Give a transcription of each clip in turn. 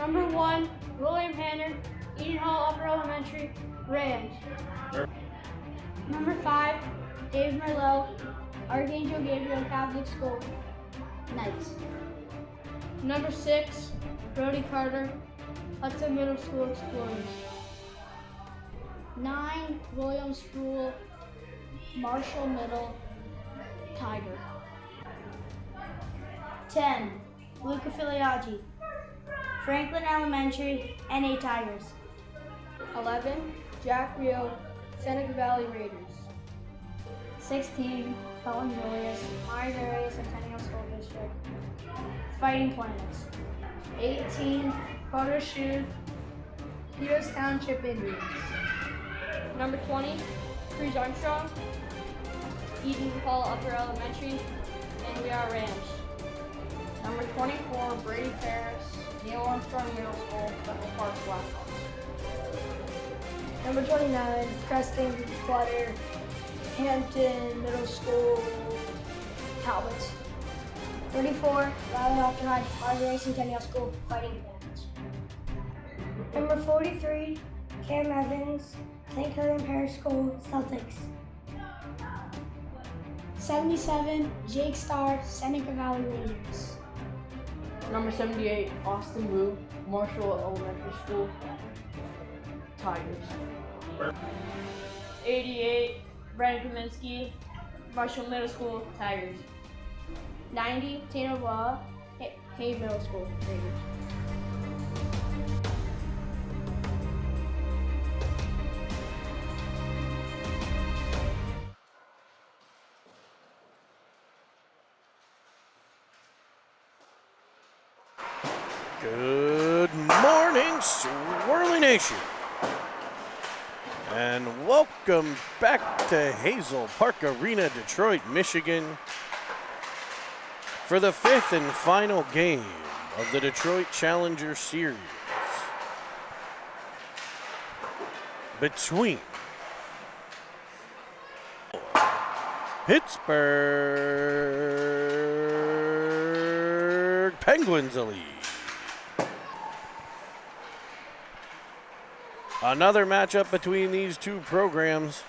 Number 1, William Hanner, Eden Hall Upper Elementary, Rams. Number 5, Dave Merlot, Archangel Gabriel Catholic School, Knights. Number 6, Brody Carter, Hudson Middle School Explorers. 9, William Sproul, Marshall Middle, Tiger. 10, Luca Filiaggi, Franklin Elementary, NA Tigers. 11, Jack Rio, Seneca Valley Raiders. 16, Colin Julius, Myers Area Centennial School District, Fighting Planets. 18, Carter Shoe, Peters Township Indians. Number 20, Cruz Armstrong, Eden Hall Upper Elementary, and we are Rams. Number 24, Brady Ferris, Neil Armstrong Middle School, Central Park Blackhawks. Number 29, Preston Clutter, Hampton Middle School, Talbots. 34, Valley After High, Marjorie Centennial School, Fighting Planets. Number 43, Cam Evans, St. Helen Parish School, Celtics. 77, Jake Starr, Seneca Valley Raiders. Number 78, Austin Wu, Marshall Elementary School, Tigers. 88, Brandon Kaminsky, Marshall Middle School, Tigers. 90, Tano Law, Hay Middle School, Raiders. Good morning, Swirly Nation, and welcome back to Hazel Park Arena, Detroit, Michigan, for the 5th and final game of the Detroit Challenger Series between Pittsburgh Penguins Elite. Another matchup between these two programs.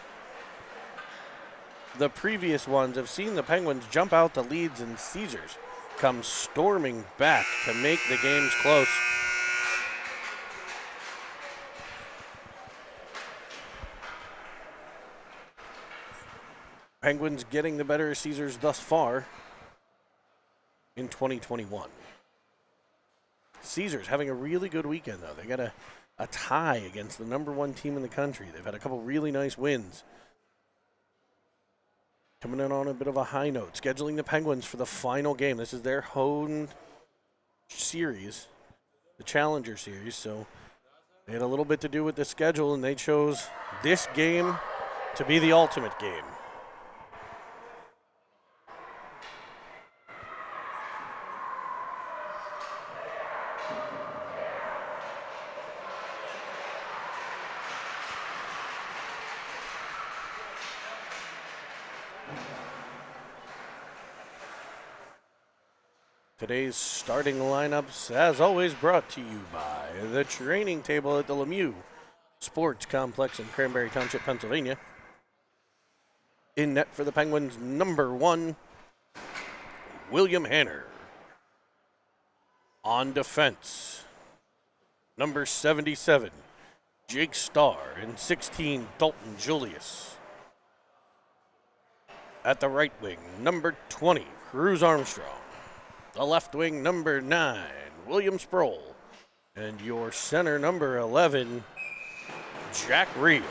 The previous ones have seen the Penguins jump out to leads and Caesars come storming back to make the games close. Penguins getting the better of Caesars thus far in 2021. Caesars having a really good weekend though. They got a tie against the number 1 team in the country. They've had a couple really nice wins. Coming in on a bit of a high note, scheduling the Penguins for the final game. This is their home series, the Challenger Series, so they had a little bit to do with the schedule, and they chose this game to be the ultimate game. Today's starting lineups, as always, brought to you by the training table at the Lemieux Sports Complex in Cranberry Township, Pennsylvania. In net for the Penguins, number 1, William Hanner. On defense, number 77, Jake Starr, and 16, Dalton Julius. At the right wing, number 20, Cruz Armstrong. The left wing, number 9, William Sproul. And your center, number 11, Jack Reel.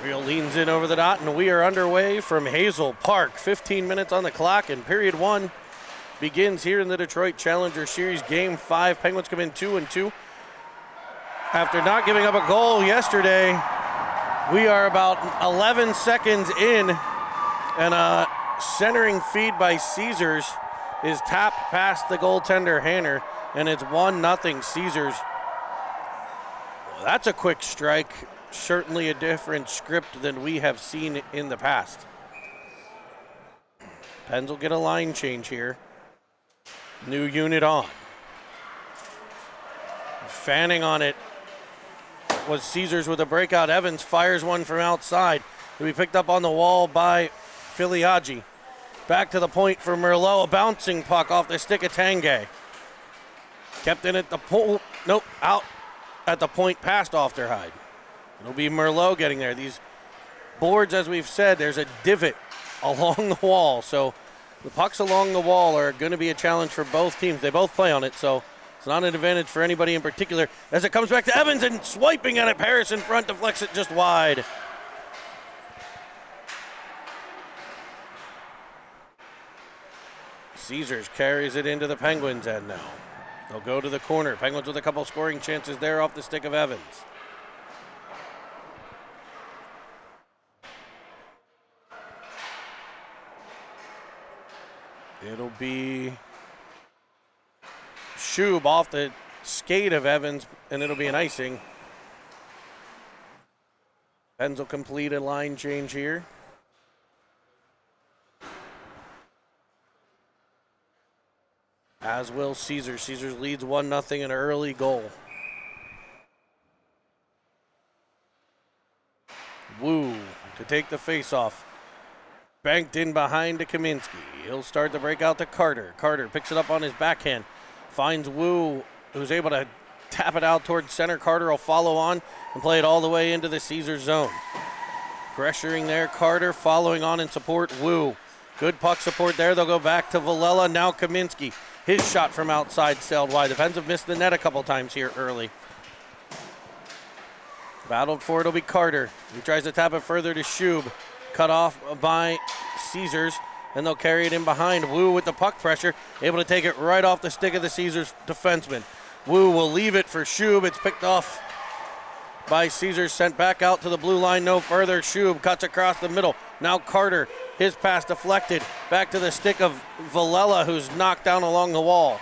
Reel leans in over the dot, and we are underway from Hazel Park. 15 minutes on the clock, and period 1 begins here in the Detroit Challenger Series. Game 5, Penguins come in 2-2. After not giving up a goal yesterday, we are about 11 seconds in, and centering feed by Caesars is tapped past the goaltender Hanner, and it's 1-0 Caesars. Well, that's a quick strike. Certainly a different script than we have seen in the past. Pens will get a line change here. New unit on. Fanning on it was Caesars with a breakout. Evans fires one from outside. It'll be picked up on the wall by Filiaggi. Back to the point for Merlot. A bouncing puck off the stick of Tanguay. Kept in at the pole. Nope, out at the point past Ofterhide. It'll be Merlot getting there. These boards, as we've said, there's a divot along the wall. So the pucks along the wall are going to be a challenge for both teams. They both play on it, so it's not an advantage for anybody in particular. As it comes back to Evans and swiping at it, Paris in front, deflects it just wide. Caesars carries it into the Penguins' end now. They'll go to the corner. Penguins with a couple scoring chances there off the stick of Evans. It'll be Schub off the skate of Evans, and it'll be an icing. Evans will complete a line change here. As will Caesars. Caesars leads 1-0 an early goal. Wu to take the face-off. Banked in behind to Kaminsky. He'll start the breakout to Carter. Carter picks it up on his backhand. Finds Wu, who's able to tap it out towards center. Carter will follow on and play it all the way into the Caesars zone. Pressuring there, Carter following on in support. Wu. Good puck support there. They'll go back to Villela. Now Kaminsky. His shot from outside sailed wide. The Pens have missed the net a couple times here early. Battled for it will be Carter. He tries to tap it further to Schub. Cut off by Caesars. And they'll carry it in behind. Wu with the puck pressure. Able to take it right off the stick of the Caesars defenseman. Wu will leave it for Schub. It's picked off by Caesars. Sent back out to the blue line. No further. Schub cuts across the middle. Now Carter. His pass deflected. Back to the stick of Villela, who's knocked down along the wall.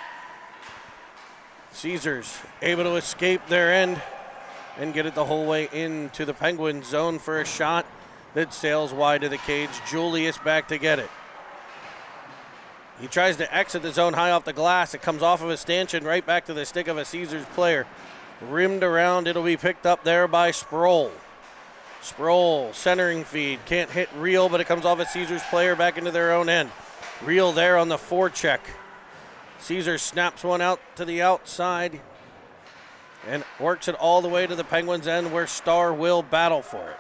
Caesars able to escape their end and get it the whole way into the Penguins zone for a shot that sails wide of the cage. Julius back to get it. He tries to exit the zone high off the glass. It comes off of a stanchion right back to the stick of a Caesars player. Rimmed around. It'll be picked up there by Sproul. Sproul, centering feed, can't hit Reel, but it comes off a Caesars player back into their own end. Reel there on the forecheck. Caesars snaps one out to the outside and works it all the way to the Penguins' end where Starr will battle for it.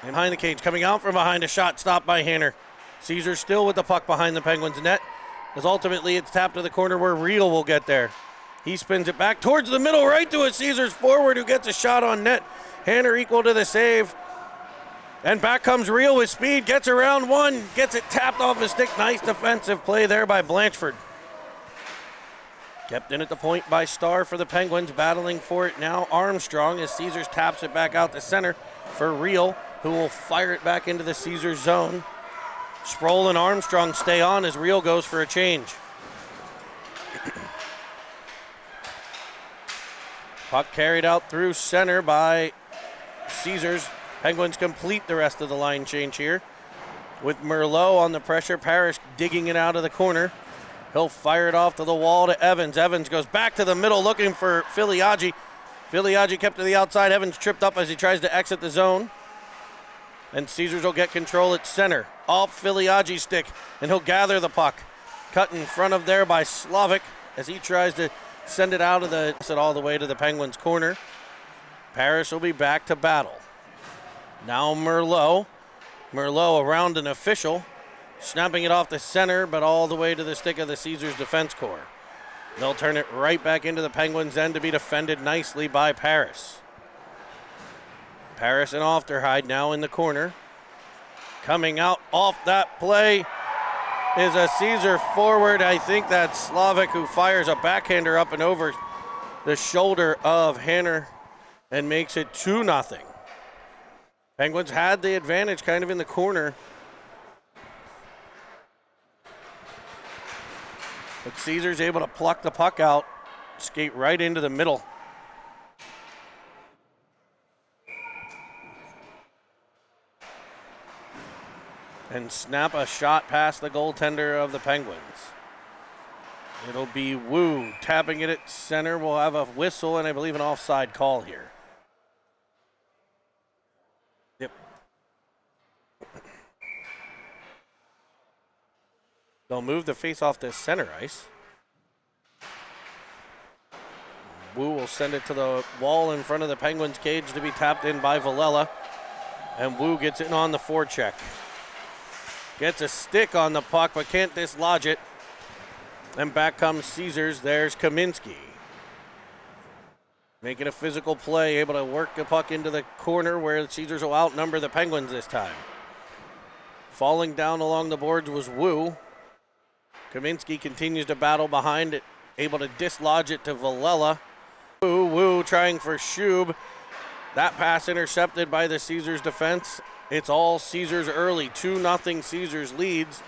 And behind the cage, coming out from behind, a shot stopped by Hanner. Caesars still with the puck behind the Penguins' net, as ultimately it's tapped to the corner where Reel will get there. He spins it back towards the middle, right to a Caesars forward who gets a shot on net. Hanner equal to the save. And back comes Reel with speed, gets around one, gets it tapped off his stick. Nice defensive play there by Blanchford. Kept in at the point by Starr for the Penguins, battling for it now Armstrong as Caesars taps it back out to center for Reel, who will fire it back into the Caesars zone. Sproul and Armstrong stay on as Reel goes for a change. Puck carried out through center by Caesars. Penguins complete the rest of the line change here. With Merlot on the pressure, Parrish digging it out of the corner. He'll fire it off to the wall to Evans. Evans goes back to the middle looking for Filiaggi. Filiaggi kept to the outside. Evans tripped up as he tries to exit the zone. And Caesars will get control at center. Off Filiaggi's stick, and he'll gather the puck. Cut in front of there by Slavic as he tries to send it out of the all the way to the Penguins' corner. Parrish will be back to battle. Now Merlot. Merlot around an official, snapping it off the center, but all the way to the stick of the Caesars defense corps. They'll turn it right back into the Penguins' end to be defended nicely by Parrish. Parrish and Ofterhide now in the corner. Coming out off that play is a Caesar forward. I think that's Slavic who fires a backhander up and over the shoulder of Hanner and makes it 2-0. Penguins had the advantage kind of in the corner. But Caesar's able to pluck the puck out, skate right into the middle. And snap a shot past the goaltender of the Penguins. It'll be Wu tapping it at center. We'll have a whistle and I believe an offside call here. Yep. They'll move the face off to center ice. Wu will send it to the wall in front of the Penguins cage to be tapped in by Villela. And Wu gets in on the forecheck. Gets a stick on the puck but can't dislodge it. And back comes Caesars. There's Kaminsky. Making a physical play, able to work the puck into the corner where the Caesars will outnumber the Penguins this time. Falling down along the boards was Wu. Kaminsky continues to battle behind it, able to dislodge it to Villela. Wu trying for Shub. That pass intercepted by the Caesars defense. It's all Caesars early. 2-0 Caesars leads.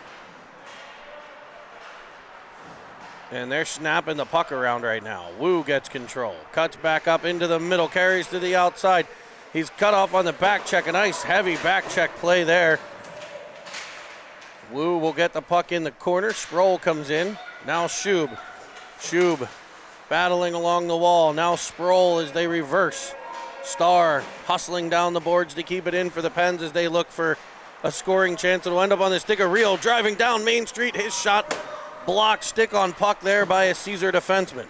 And they're snapping the puck around right now. Wu gets control. Cuts back up into the middle. Carries to the outside. He's cut off on the back check. A nice heavy back check play there. Wu will get the puck in the corner. Sproul comes in. Now Shub. Shub battling along the wall. Now Sproul as they reverse. Starr hustling down the boards to keep it in for the Pens as they look for a scoring chance. It'll end up on the stick of Rio driving down Main Street. His shot blocked, stick on puck there by a Caesar defenseman.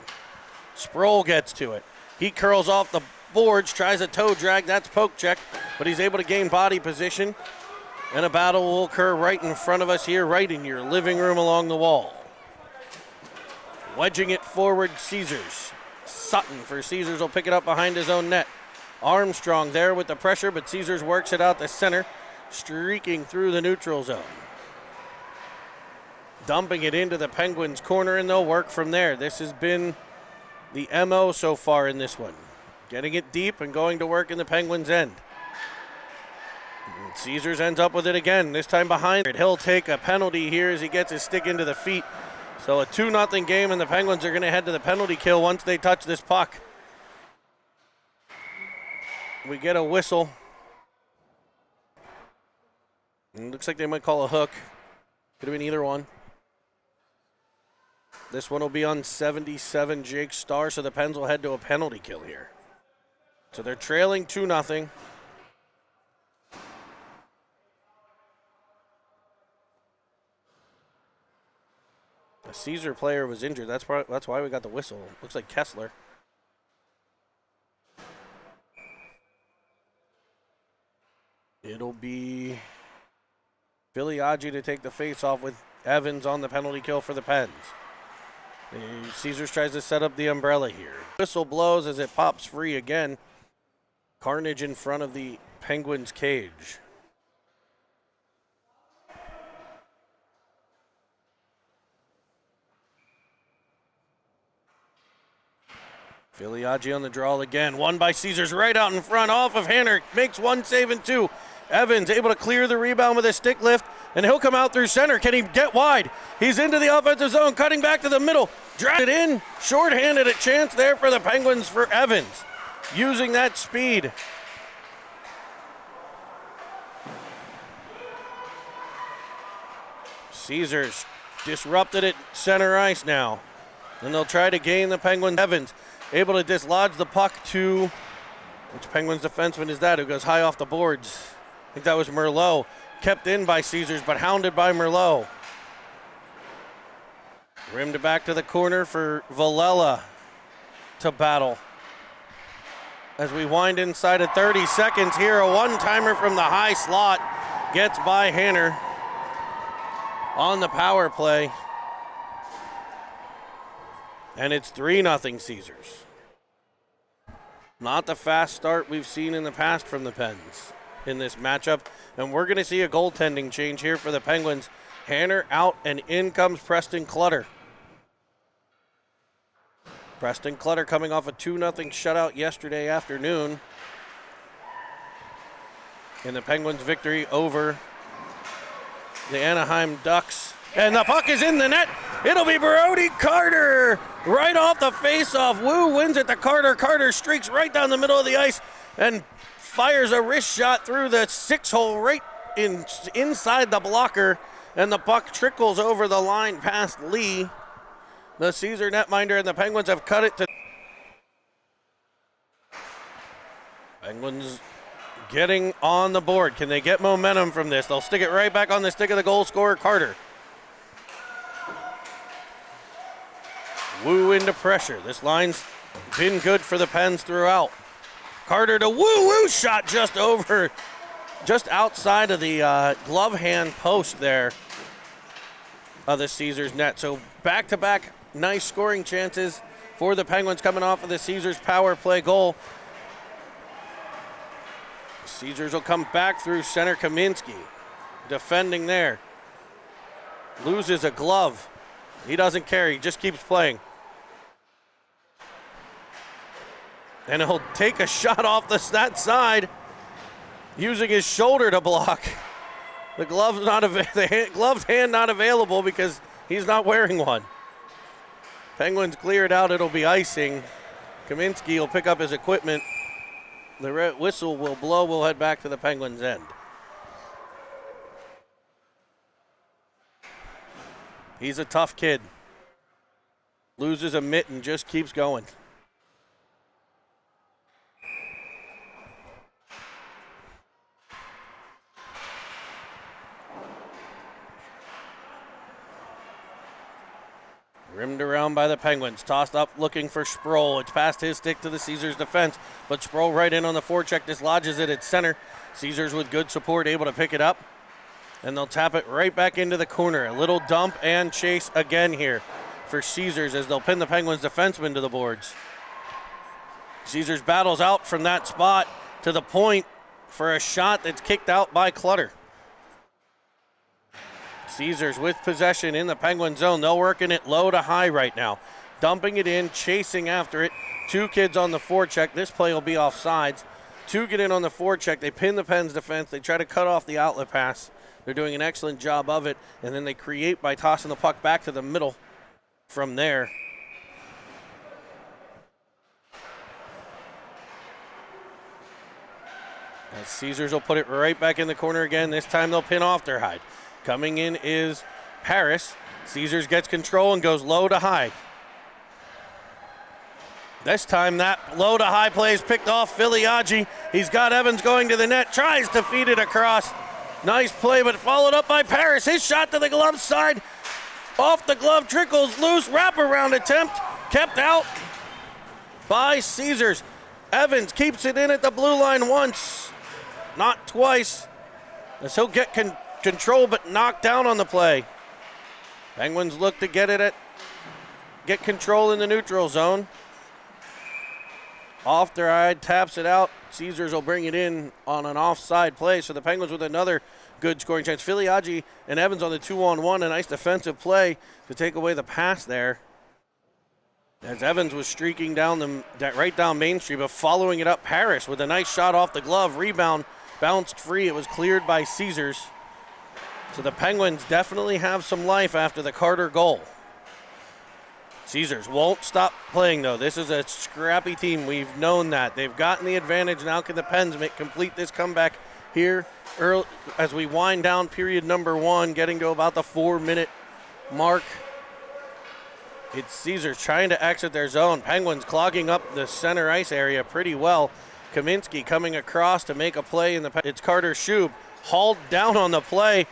Sproul gets to it. He curls off the boards, tries a toe drag. That's poke check, but he's able to gain body position. And a battle will occur right in front of us here, right in your living room along the wall. Wedging it forward, Caesars. Sutton for Caesars will pick it up behind his own net. Armstrong there with the pressure, but Caesars works it out the center, streaking through the neutral zone. Dumping it into the Penguins' corner, and they'll work from there. This has been the MO so far in this one. Getting it deep and going to work in the Penguins' end. And Caesars ends up with it again, this time behind it. He'll take a penalty here as he gets his stick into the feet. So a 2-0 game, and the Penguins are going to head to the penalty kill once they touch this puck. We get a whistle. And it looks like they might call a hook. Could have been either one. This one will be on 77, Jake Starr, so the Pens will head to a penalty kill here. So they're trailing 2-0. A Caesar player was injured. That's why we got the whistle. Looks like Kessler. It'll be Filiaggi to take the face-off with Evans on the penalty kill for the Pens. Caesars tries to set up the umbrella here. Whistle blows as it pops free again. Carnage in front of the Penguins' cage. Filiaggi on the draw again. Won by Caesars right out in front off of Hanner. Makes one save and two. Evans able to clear the rebound with a stick lift, and he'll come out through center. Can he get wide? He's into the offensive zone, cutting back to the middle. Dragged it in. Short-handed, a chance there for the Penguins for Evans. Using that speed. Caesars disrupted it center ice now. And they'll try to gain the Penguins. Evans able to dislodge the puck to, which Penguins defenseman is that, who goes high off the boards? I think that was Merlot. Kept in by Caesars, but hounded by Merlot. Rimmed back to the corner for Villela to battle. As we wind inside of 30 seconds here, a one-timer from the high slot gets by Hanner on the power play. And it's 3-0 Caesars. Not the fast start we've seen in the past from the Pens in this matchup. And we're going to see a goaltending change here for the Penguins. Hanner out, and in comes Preston Clutter. Preston Clutter coming off a 2-0 shutout yesterday afternoon in the Penguins' victory over the Anaheim Ducks. And the puck is in the net. It'll be Brody Carter right off the faceoff. Wu wins it to Carter. Carter streaks right down the middle of the ice and fires a wrist shot through the 6-hole right inside the blocker. And the puck trickles over the line past Lee. the Caesar netminder, and the Penguins have cut it to. Penguins getting on the board. Can they get momentum from this? They'll stick it right back on the stick of the goal scorer, Carter. Wu into pressure. This line's been good for the Pens throughout. Carter to Wu shot just outside of the glove hand post there of the Caesars net. So back-to-back nice scoring chances for the Penguins coming off of the Caesars power play goal. Caesars will come back through center. Kaminsky defending there. Loses a glove. He doesn't care. He just keeps playing. And he'll take a shot off that side using his shoulder to block. The gloved hand not available because he's not wearing one. Penguins clear it out. It'll be icing. Kaminsky will pick up his equipment. The red whistle will blow. We'll head back to the Penguins' end. He's a tough kid. Loses a mitt and just keeps going. Rimmed around by the Penguins. Tossed up looking for Sproul. It's past his stick to the Caesars defense, but Sproul right in on the forecheck dislodges it at center. Caesars with good support able to pick it up, and they'll tap it right back into the corner. A little dump and chase again here for Caesars as they'll pin the Penguins defenseman to the boards. Caesars battles out from that spot to the point for a shot that's kicked out by Clutter. Caesars with possession in the Penguin zone. They're working it low to high right now. Dumping it in, chasing after it. Two kids on the forecheck. This play will be offsides. Two get in on the forecheck. They pin the Pens defense. They try to cut off the outlet pass. They're doing an excellent job of it. And then they create by tossing the puck back to the middle from there. As Caesars will put it right back in the corner again. This time they'll pin Ofterhide. Coming in is Paris. Caesars gets control and goes low to high. This time that low to high play is picked off Filiaggi. He's got Evans going to the net, tries to feed it across. Nice play, but followed up by Paris. His shot to the glove side. Off the glove, trickles loose, wraparound attempt, kept out by Caesars. Evans keeps it in at the blue line once, not twice, as he'll get control but knocked down on the play. Penguins look to get control in the neutral zone. Ofterhide taps it out. Caesars will bring it in on an offside play. So the Penguins with another good scoring chance. Filiaggi and Evans on the 2-on-1. A nice defensive play to take away the pass there. As Evans was streaking down right down Main Street, but following it up, Paris with a nice shot off the glove. Rebound bounced free. It was cleared by Caesars. So the Penguins definitely have some life after the Carter goal. Caesars won't stop playing, though. This is a scrappy team. We've known that. They've gotten the advantage. Now can the Pens complete this comeback here early, as we wind down period number one, getting to about the 4-minute mark. It's Caesars trying to exit their zone. Penguins clogging up the center ice area pretty well. Kaminsky coming across to make a play. It's Carter Schub hauled down on the play.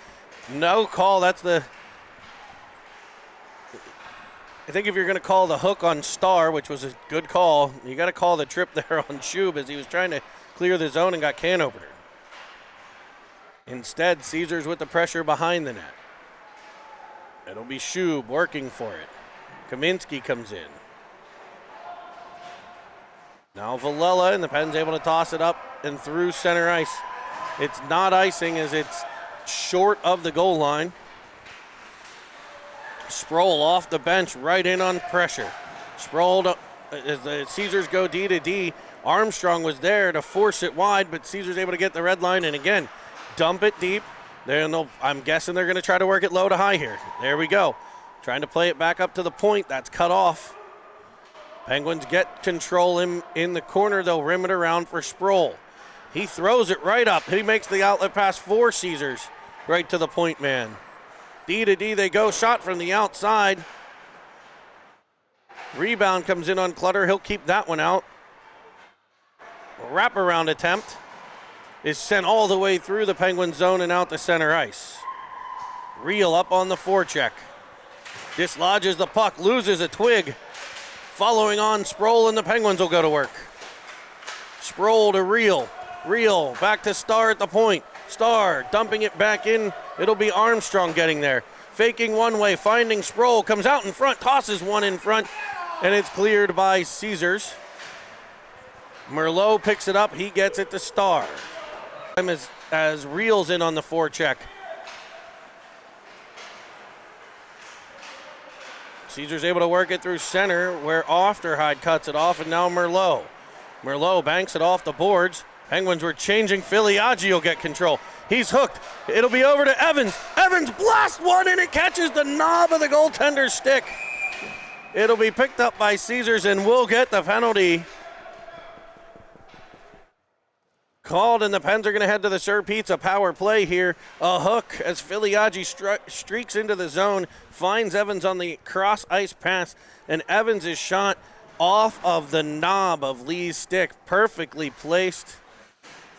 No call. I think if you're going to call the hook on Starr, which was a good call, you got to call the trip there on Schub as he was trying to clear the zone and got can opener. Instead, Caesars with the pressure behind the net. It'll be Schub working for it. Kaminsky comes in. Now Villela, and the Pens able to toss it up and through center ice. It's not icing as it's short of the goal line. Sproul off the bench, right in on pressure. Sproul, as the Caesars go D to D. Armstrong was there to force it wide, but Caesars able to get the red line and again, dump it deep. I'm guessing they're going to try to work it low to high here. There we go. Trying to play it back up to the point. That's cut off. Penguins get control in the corner. They'll rim it around for Sproul. He throws it right up. He makes the outlet pass for Caesars, right to the point man. D to D they go, shot from the outside. Rebound comes in on Clutter. He'll keep that one out. Wraparound attempt is sent all the way through the Penguin zone and out to center ice. Reel up on the forecheck. Dislodges the puck, loses a twig. Following on, Sproul and the Penguins will go to work. Sproul to Reel. Reel back to Starr at the point. Starr dumping it back in. It'll be Armstrong getting there. Faking one way, finding Sproul, comes out in front, tosses one in front, and it's cleared by Caesars. Merlot picks it up, he gets it to Starr. As Reel's in on the forecheck. Caesars able to work it through center where Ofterhide cuts it off, and now Merlot. Merlot banks it off the boards. Penguins were changing. Filiaggi will get control. He's hooked. It'll be over to Evans. Evans blasts one and it catches the knob of the goaltender's stick. It'll be picked up by Caesars and will get the penalty called, and the Pens are going to head to the Sir Pizza power play here. A hook as Filiaggi streaks into the zone, finds Evans on the cross ice pass, and Evans is shot off of the knob of Lee's stick. Perfectly placed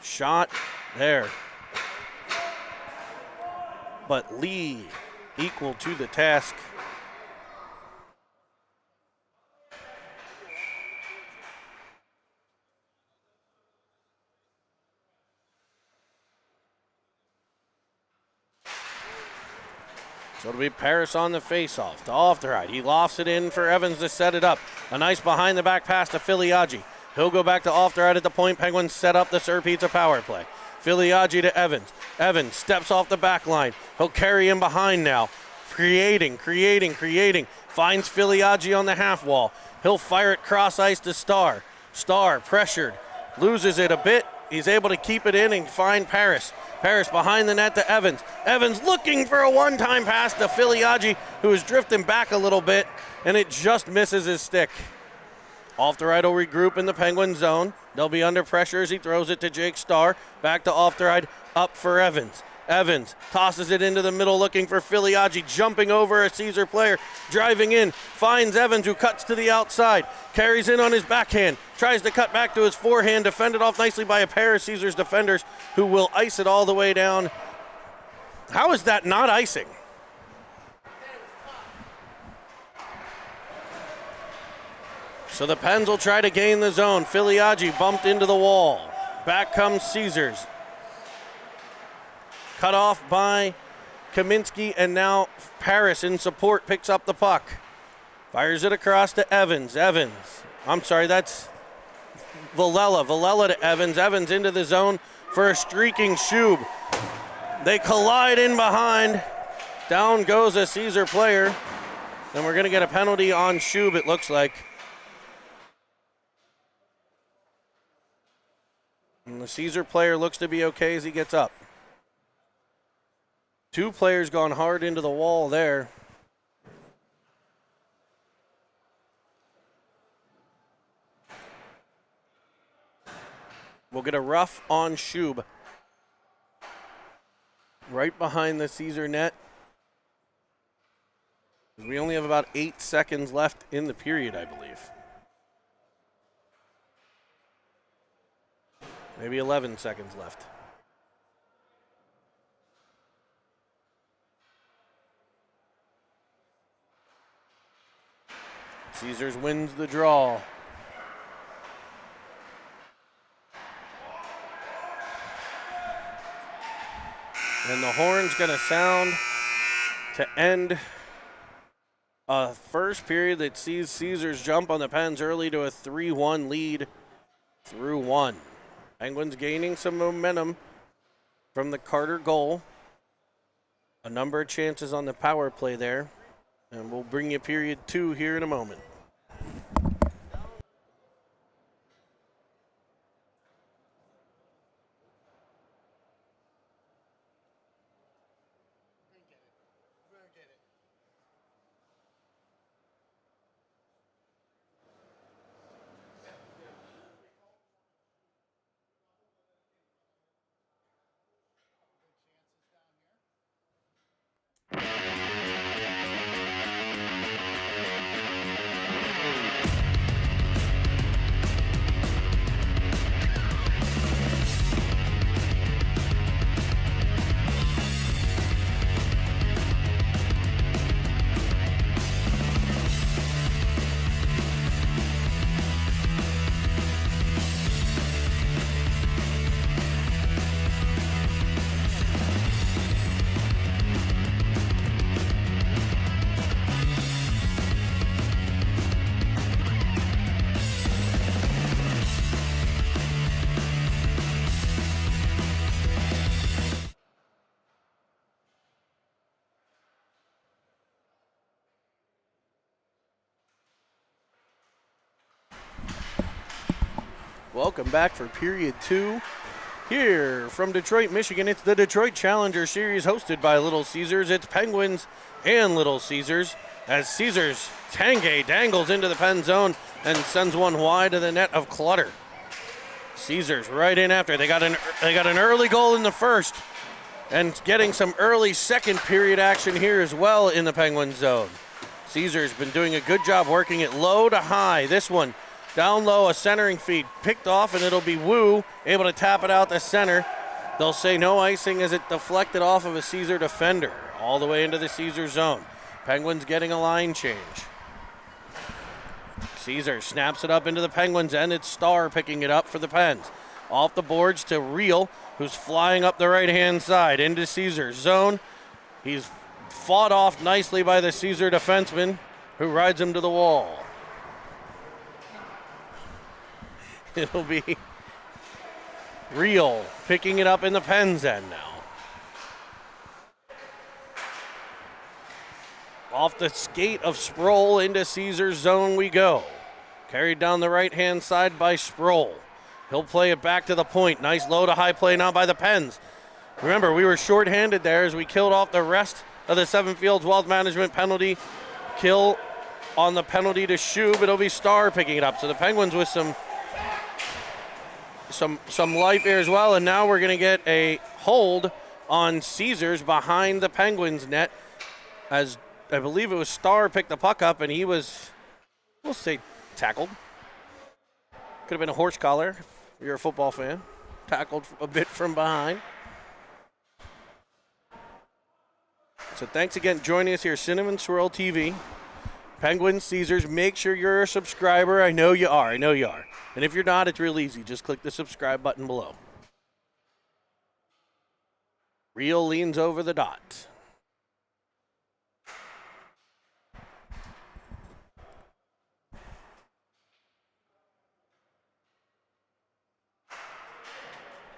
shot there. But Lee equal to the task. So it'll be Paris on the faceoff to Ofterhide. He lofts it in for Evans to set it up. A nice behind the back pass to Filiaggi. He'll go back to Ofterhide at the point. Penguins set up the Sir Pizza power play. Filiaggi to Evans. Evans steps off the back line. He'll carry him behind now. Creating. Finds Filiaggi on the half wall. He'll fire it cross ice to Starr. Starr pressured. Loses it a bit. He's able to keep it in and find Paris. Paris behind the net to Evans. Evans looking for a one-time pass to Filiaggi, who is drifting back a little bit, and it just misses his stick. Ofterhide will regroup in the Penguin zone. They'll be under pressure as he throws it to Jake Starr. Back to Ofterhide, up for Evans. Evans tosses it into the middle looking for Filiaggi, jumping over a Caesar player, driving in, finds Evans who cuts to the outside, carries in on his backhand, tries to cut back to his forehand, defended off nicely by a pair of Caesars defenders who will ice it all the way down. How is that not icing? So the Pens will try to gain the zone. Filiaggi bumped into the wall. Back comes Caesars. Cut off by Kaminsky, and now Paris in support picks up the puck. Fires it across to Evans. I'm sorry, that's Villela. Villela to Evans. Evans into the zone for a streaking Shub. They collide in behind. Down goes a Caesar player. And we're going to get a penalty on Shub, it looks like. And the Caesar player looks to be okay as he gets up. Two players gone hard into the wall there. We'll get a rough on Shub. Right behind the Caesar net. We only have about 8 seconds left in the period, I believe. Maybe 11 seconds left. Caesars wins the draw. And the horn's going to sound to end a first period that sees Caesars jump on the Pens early to a 3-1 lead through one. Penguins gaining some momentum from the Carter goal. A number of chances on the power play there. And we'll bring you period 2 here in a moment. Welcome back for period 2. Here from Detroit, Michigan, it's the Detroit Challenger Series hosted by Little Caesars. It's Penguins and Little Caesars as Caesars Tanguay dangles into the pen zone and sends one wide of the net of Clutter. Caesars right in after. They got an early goal in the first and getting some early second period action here as well in the Penguin zone. Caesars been doing a good job working it low to high. This one down low, a centering feed picked off, and it'll be Wu able to tap it out to center. They'll say no icing as it deflected off of a Caesar defender all the way into the Caesar zone. Penguins getting a line change. Caesar snaps it up into the Penguins end. It's Starr picking it up for the Pens. Off the boards to Reel, who's flying up the right-hand side into Caesar's zone. He's fought off nicely by the Caesar defenseman, who rides him to the wall. It'll be Reel picking it up in the Pens end now. Off the skate of Sproul into Caesar's zone we go. Carried down the right-hand side by Sproul. He'll play it back to the point. Nice low to high play now by the Pens. Remember, we were shorthanded there as we killed off the rest of the Seven Fields Wealth Management penalty kill on the penalty to Shub. It'll be Starr picking it up. So the Penguins with some life here as well, and now we're going to get a hold on Caesars behind the Penguins net as I believe it was Starr picked the puck up and he was, we'll say, tackled. Could have been a horse collar if you're a football fan. Tackled a bit from behind. So thanks again for joining us here, Cinnamon Swirl TV. Penguins, Caesars, make sure you're a subscriber. I know you are. And if you're not, it's real easy. Just click the subscribe button below. Reel leans over the dot.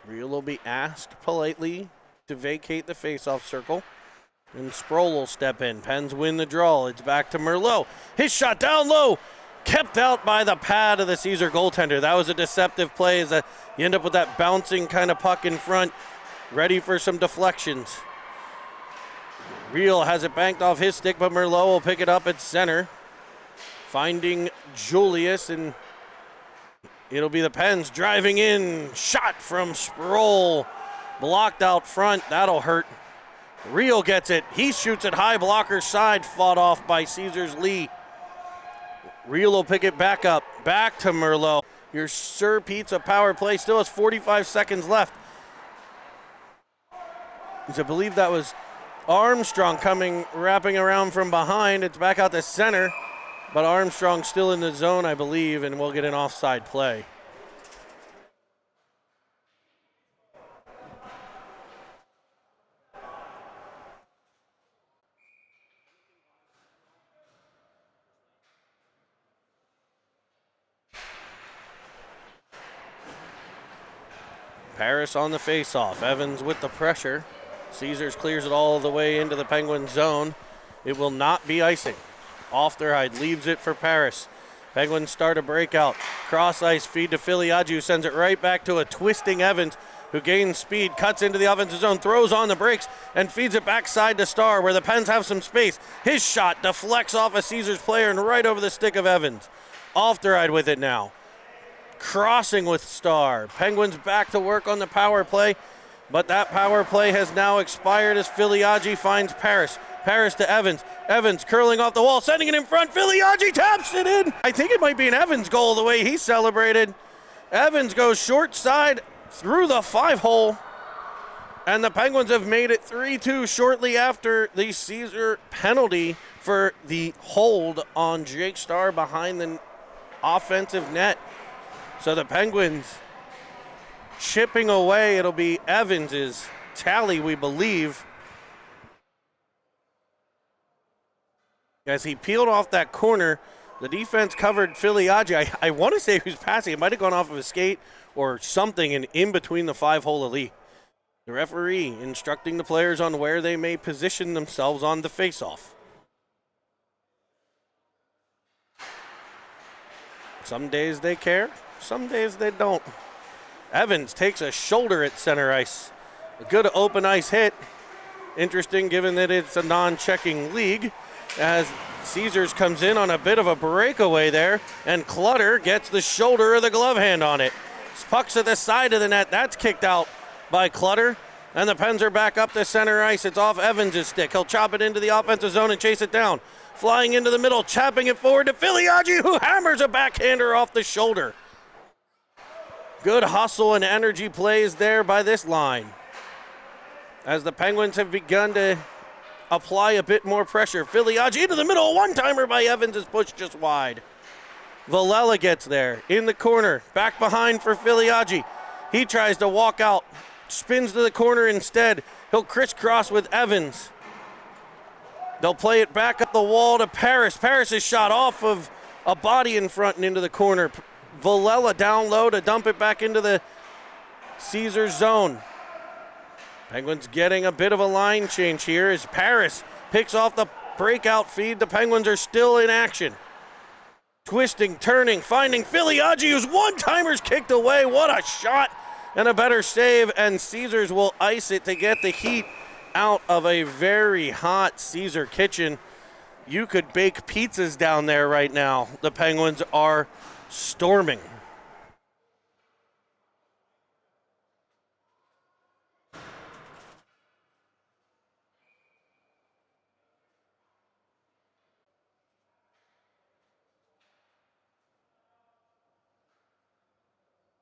Reel will be asked politely to vacate the face-off circle. And Sproul will step in. Pens win the draw. It's back to Merlot. His shot down low. Kept out by the pad of the Caesar goaltender. That was a deceptive play as you end up with that bouncing kind of puck in front. Ready for some deflections. Reel has it banked off his stick, but Merlot will pick it up at center. Finding Julius, and it'll be the Pens driving in. Shot from Sproul. Blocked out front. That'll hurt. Reel gets it. He shoots it high, blocker side, fought off by Caesar's Lee. Reel will pick it back up. Back to Merlot. Your Sir Pizza power play still has 45 seconds left. I believe that was Armstrong wrapping around from behind. It's back out to center, but Armstrong still in the zone, I believe, and we'll get an offside play. Paris on the faceoff. Evans with the pressure. Caesars clears it all the way into the Penguin zone. It will not be icing. Aufderheide leaves it for Paris. Penguins start a breakout. Cross ice feed to Filiaggi, who sends it right back to a twisting Evans, who gains speed, cuts into the offensive zone, throws on the brakes, and feeds it backside to Starr, where the Pens have some space. His shot deflects off a Caesars player and right over the stick of Evans. Aufderheide with it now. Crossing with Starr. Penguins back to work on the power play, but that power play has now expired as Filiaggi finds Paris. Paris to Evans. Evans curling off the wall, sending it in front. Filiaggi taps it in. I think it might be an Evans goal the way he celebrated. Evans goes short side through the 5-hole, and the Penguins have made it 3-2 shortly after the Caesar penalty for the hold on Jake Starr behind the offensive net. So the Penguins chipping away. It'll be Evans's tally, we believe, as he peeled off that corner. The defense covered Filiaggi. I want to say he was passing. It might have gone off of a skate or something and in between the 5-hole elite. The referee instructing the players on where they may position themselves on the faceoff. Some days they care, some days they don't. Evans takes a shoulder at center ice. A good open ice hit. Interesting given that it's a non-checking league, as Caesars comes in on a bit of a breakaway there, and Clutter gets the shoulder or the glove hand on it. Puck's at the side of the net. That's kicked out by Clutter, and the Pens are back up to center ice. It's off Evans' stick. He'll chop it into the offensive zone and chase it down. Flying into the middle, chopping it forward to Filiaggi, who hammers a backhander off the shoulder. Good hustle and energy plays there by this line, as the Penguins have begun to apply a bit more pressure. Filiaggi into the middle, a one-timer by Evans is pushed just wide. Villela gets there, in the corner, back behind for Filiaggi. He tries to walk out, spins to the corner instead. He'll crisscross with Evans. They'll play it back up the wall to Paris. Paris is shot off of a body in front and into the corner. Villela down low to dump it back into the Caesars zone. Penguins getting a bit of a line change here as Paris picks off the breakout feed. The Penguins are still in action. Twisting, turning, finding Filiaggi, whose one-timer's kicked away. What a shot and a better save, and Caesars will ice it to get the heat out of a very hot Caesar kitchen. You could bake pizzas down there right now. The Penguins are storming.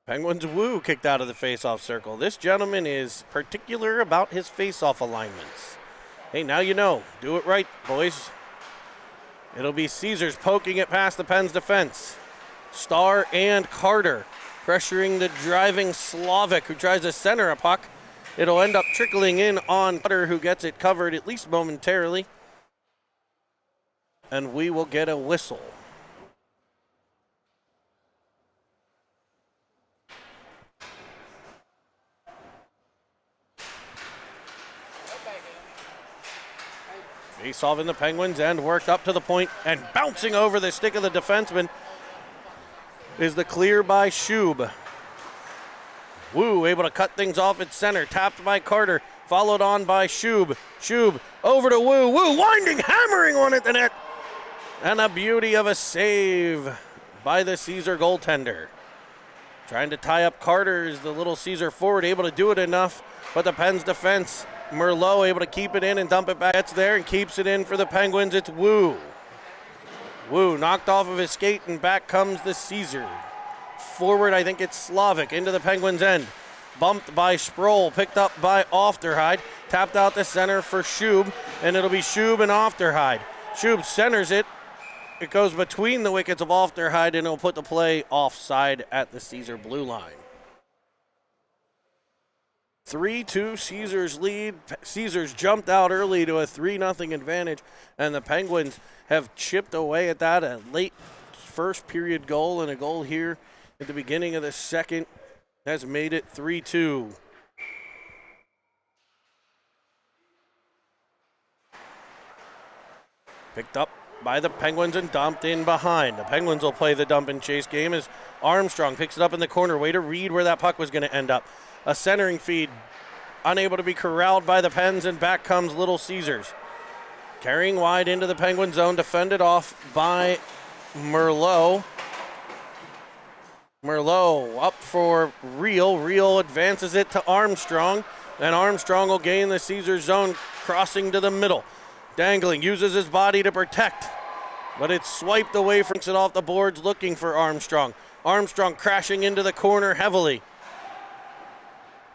Penguins Wu kicked out of the face-off circle. This gentleman is particular about his face-off alignments. Hey, now you know. Do it right, boys. It'll be Caesars poking it past the Pens defense. Starr and Carter pressuring the driving Slavic, who tries to center a puck. It'll end up trickling in on Carter, who gets it covered at least momentarily. And we will get a whistle. Face off in the Penguins and worked up to the point and bouncing over the stick of the defenseman is the clear by Shub. Wu able to cut things off at center, tapped by Carter, followed on by Shub. Shub over to Wu. Wu winding, hammering one at the net. And a beauty of a save by the Caesar goaltender. Trying to tie up Carter is the little Caesar forward, able to do it enough, but the Pens defense, Merlot able to keep it in and dump it back. It's there and keeps it in for the Penguins. It's Wu. Wu knocked off of his skate and back comes the Caesar. Forward, I think it's Slavic into the Penguins' end. Bumped by Sproul, picked up by Ofterhide. Tapped out the center for Shub, and it'll be Shub and Ofterhide. Shub centers it. It goes between the wickets of Ofterhide, and it'll put the play offside at the Caesar blue line. 3-2 Caesars lead. Caesars jumped out early to a 3-0 advantage, and the Penguins have chipped away at that. A late first period goal and a goal here at the beginning of the second has made it 3-2. Picked up by the Penguins and dumped in behind. The Penguins will play the dump and chase game as Armstrong picks it up in the corner. Way to read where that puck was going to end up. A centering feed, unable to be corralled by the Pens, and back comes Little Caesars. Carrying wide into the Penguin zone, defended off by Merlot. Merlot up for Real. Real advances it to Armstrong, and Armstrong will gain the Caesar zone, crossing to the middle. Dangling, uses his body to protect, but it's swiped away from it off the boards, looking for Armstrong. Armstrong crashing into the corner heavily.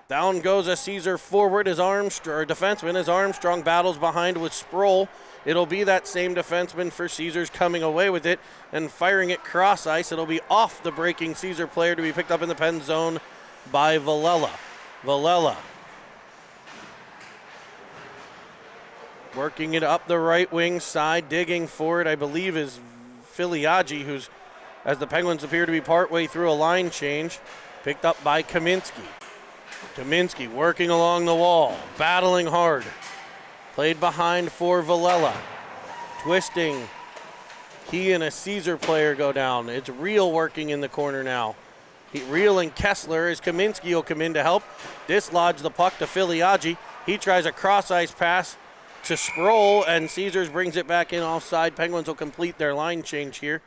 Down goes a Caesar forward as defenseman as Armstrong battles behind with Sproul. It'll be that same defenseman for Caesars coming away with it and firing it cross ice. It'll be off the breaking Caesar player to be picked up in the Pen zone by Villela. Villela working it up the right wing side, digging for it, I believe, is Filiaggi, who's, as the Penguins appear to be partway through a line change, picked up by Kaminsky. Kaminsky working along the wall, battling hard. Played behind for Villela. Twisting. He and a Caesar player go down. It's Real working in the corner now. Reel and Kessler as Kaminsky will come in to help dislodge the puck to Filiaggi. He tries a cross-ice pass to Sproul, and Caesars brings it back in offside. Penguins will complete their line change here,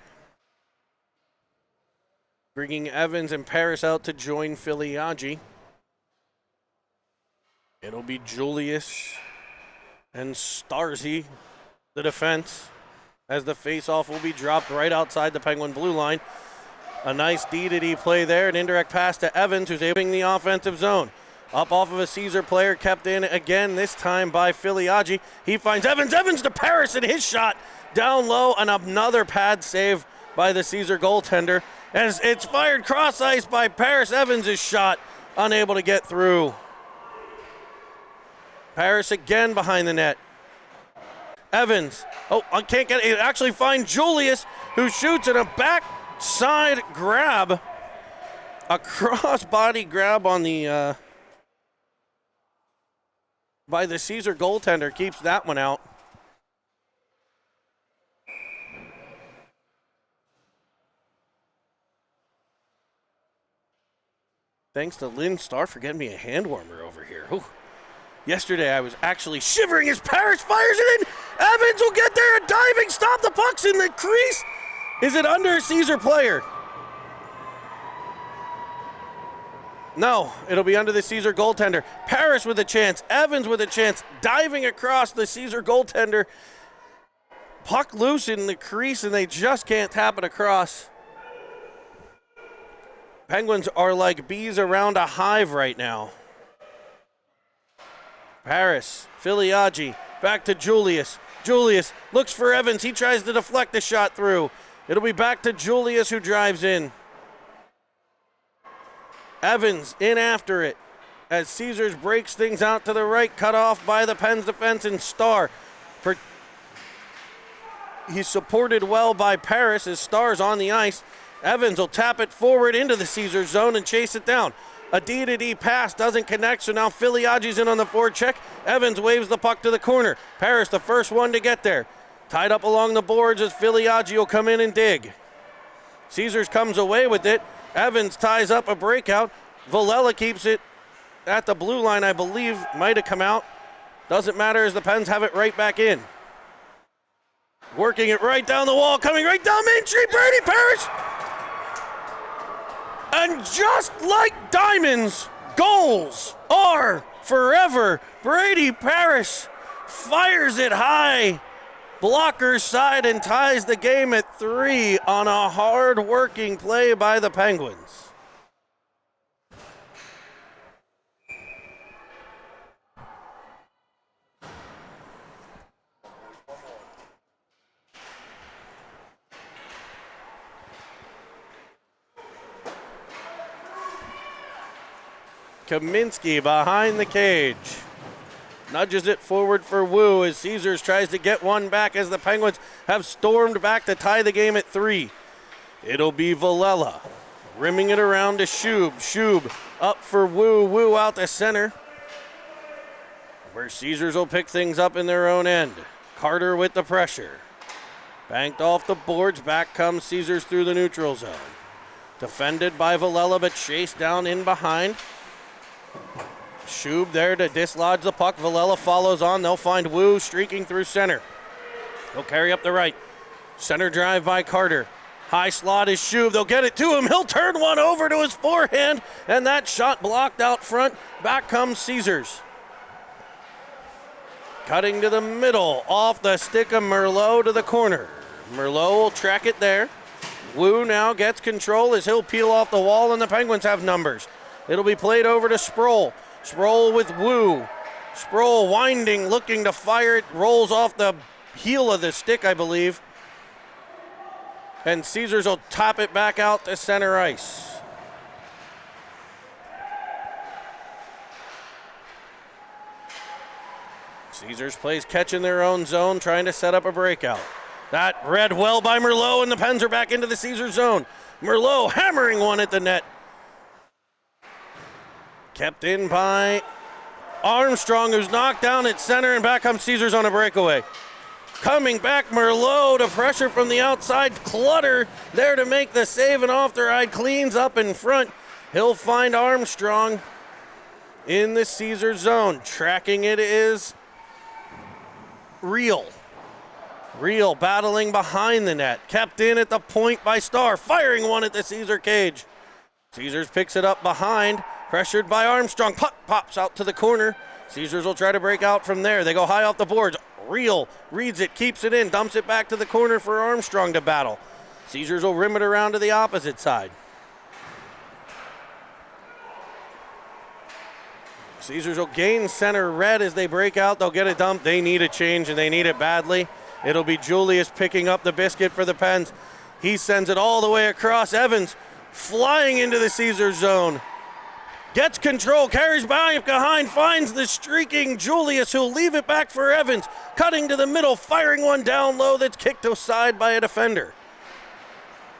bringing Evans and Paris out to join Filiaggi. It'll be Julius and Starzy, the defense, as the face-off will be dropped right outside the Penguin blue line. A nice D-to-D play there, an indirect pass to Evans, who's aiming the offensive zone. Up off of a Caesar player, kept in again, this time by Filiaggi. He finds Evans to Paris, and his shot down low, and another pad save by the Caesar goaltender. As it's fired cross-ice by Paris, Evans' shot unable to get through. Paris again behind the net. Evans, I can't get it. Actually find Julius, who shoots in a backside grab. A cross-body grab on the by the Caesar goaltender, keeps that one out. Thanks to Lynn Starr for getting me a hand warmer over here. Ooh. Yesterday I was actually shivering as Paris fires it in. Evans will get there, a diving stop. The puck's in the crease. Is it under a Caesar player? No, it'll be under the Caesar goaltender. Paris with a chance, Evans with a chance, diving across the Caesar goaltender. Puck loose in the crease, and they just can't tap it across. Penguins are like bees around a hive right now. Paris, Filiaggi, back to Julius. Julius looks for Evans. He tries to deflect the shot through. It'll be back to Julius, who drives in. Evans in after it as Caesars breaks things out to the right, cut off by the Pens defense, and Starr. He's supported well by Paris as Starr's on the ice. Evans will tap it forward into the Caesars zone and chase it down. A D-to-D pass doesn't connect, so now Filiaggi's in on the forecheck. Evans waves the puck to the corner. Paris the first one to get there. Tied up along the boards as Filiaggi will come in and dig. Caesars comes away with it. Evans ties up a breakout. Villela keeps it at the blue line, I believe. Might have come out. Doesn't matter as the Pens have it right back in. Working it right down the wall, coming right down Main Street, Brady Paris. And just like diamonds, goals are forever. Brady Paris fires it high. Blocker's side and ties the game at 3 on a hard-working play by the Penguins. Kaminsky behind the cage. Nudges it forward for Wu as Caesars tries to get one back as the Penguins have stormed back to tie the game at 3. It'll be Villela rimming it around to Shub. Shub up for Wu. Wu out to center, where Caesars will pick things up in their own end. Carter with the pressure. Banked off the boards. Back comes Caesars through the neutral zone. Defended by Villela, but chased down in behind. Shub there to dislodge the puck. Villela follows on. They'll find Wu streaking through center. He'll carry up the right. Center drive by Carter. High slot is Shub. They'll get it to him. He'll turn one over to his forehand, and that shot blocked out front. Back comes Caesars. Cutting to the middle, off the stick of Merlot to the corner. Merlot will track it there. Wu now gets control as he'll peel off the wall, and the Penguins have numbers. It'll be played over to Sproul. Sproul with Wu. Sproul winding, looking to fire it. Rolls off the heel of the stick, I believe. And Caesars will top it back out to center ice. Caesars plays catch in their own zone, trying to set up a breakout. That read well by Merlot, and the Pens are back into the Caesars zone. Merlot hammering one at the net. Kept in by Armstrong, who's knocked down at center, and back comes Caesars on a breakaway. Coming back, Merlot to pressure from the outside. Clutter there to make the save, and Aufderheide cleans up in front. He'll find Armstrong in the Caesar zone. Tracking it is Real. Real battling behind the net. Kept in at the point by Starr. Firing one at the Caesar cage. Caesars picks it up behind. Pressured by Armstrong. Puck pops out to the corner. Caesars will try to break out from there. They go high off the boards. Real reads it, keeps it in, dumps it back to the corner for Armstrong to battle. Caesars will rim it around to the opposite side. Caesars will gain center red as they break out. They'll get a dump. They need a change, and they need it badly. It'll be Julius picking up the biscuit for the Pens. He sends it all the way across. Evans flying into the Caesars zone. Gets control, carries back behind, finds the streaking Julius, who'll leave it back for Evans. Cutting to the middle, firing one down low that's kicked aside by a defender.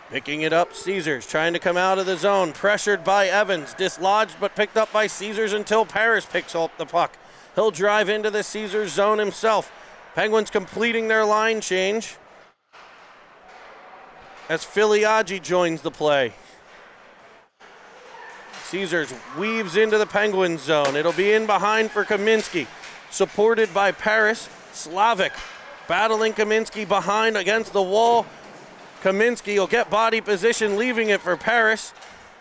Picking it up, Caesars trying to come out of the zone. Pressured by Evans, dislodged but picked up by Caesars until Paris picks up the puck. He'll drive into the Caesars zone himself. Penguins completing their line change as Filiaggi joins the play. Caesars weaves into the Penguins zone. It'll be in behind for Kaminsky. Supported by Paris. Slavic battling Kaminsky behind against the wall. Kaminsky will get body position, leaving it for Paris.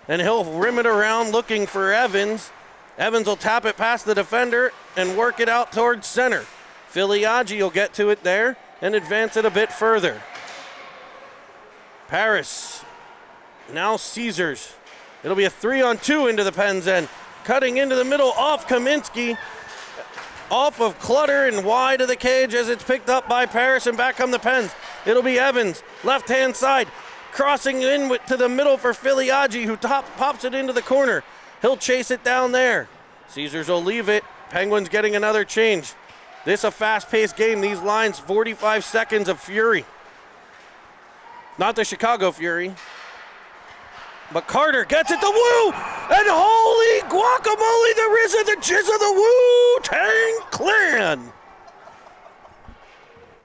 And he'll rim it around looking for Evans. Evans will tap it past the defender and work it out towards center. Filiaggi will get to it there and advance it a bit further. Paris. Now Caesars. It'll be a 3-on-2 into the Pens end. Cutting into the middle off Kaminsky. Off of Clutter and wide of the cage as it's picked up by Paris, and back come the Pens. It'll be Evans, left-hand side. Crossing in to the middle for Filiaggi, who pops it into the corner. He'll chase it down there. Caesars will leave it. Penguins getting another change. This a fast-paced game. These lines, 45 seconds of fury. Not the Chicago Fury. But Carter gets it to Wu, and holy guacamole, the Riz of the Jizz of the Wu-Tang Clan.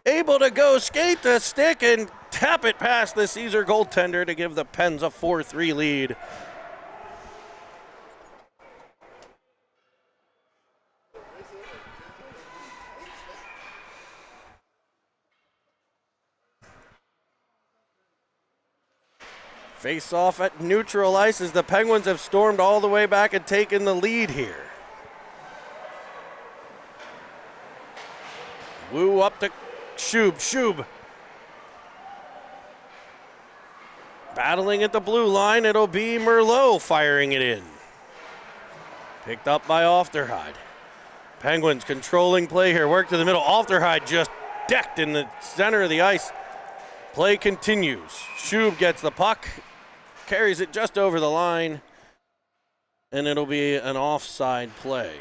Able to go skate the stick and tap it past the Caesar goaltender to give the Pens a 4-3 lead. Face off at neutral ice as the Penguins have stormed all the way back and taken the lead here. Wu up to Shub. Battling at the blue line, it'll be Merlot firing it in. Picked up by Aufderheide. Penguins controlling play here, work to the middle. Aufderheide just decked in the center of the ice. Play continues. Shub gets the puck. Carries it just over the line, and it'll be an offside play.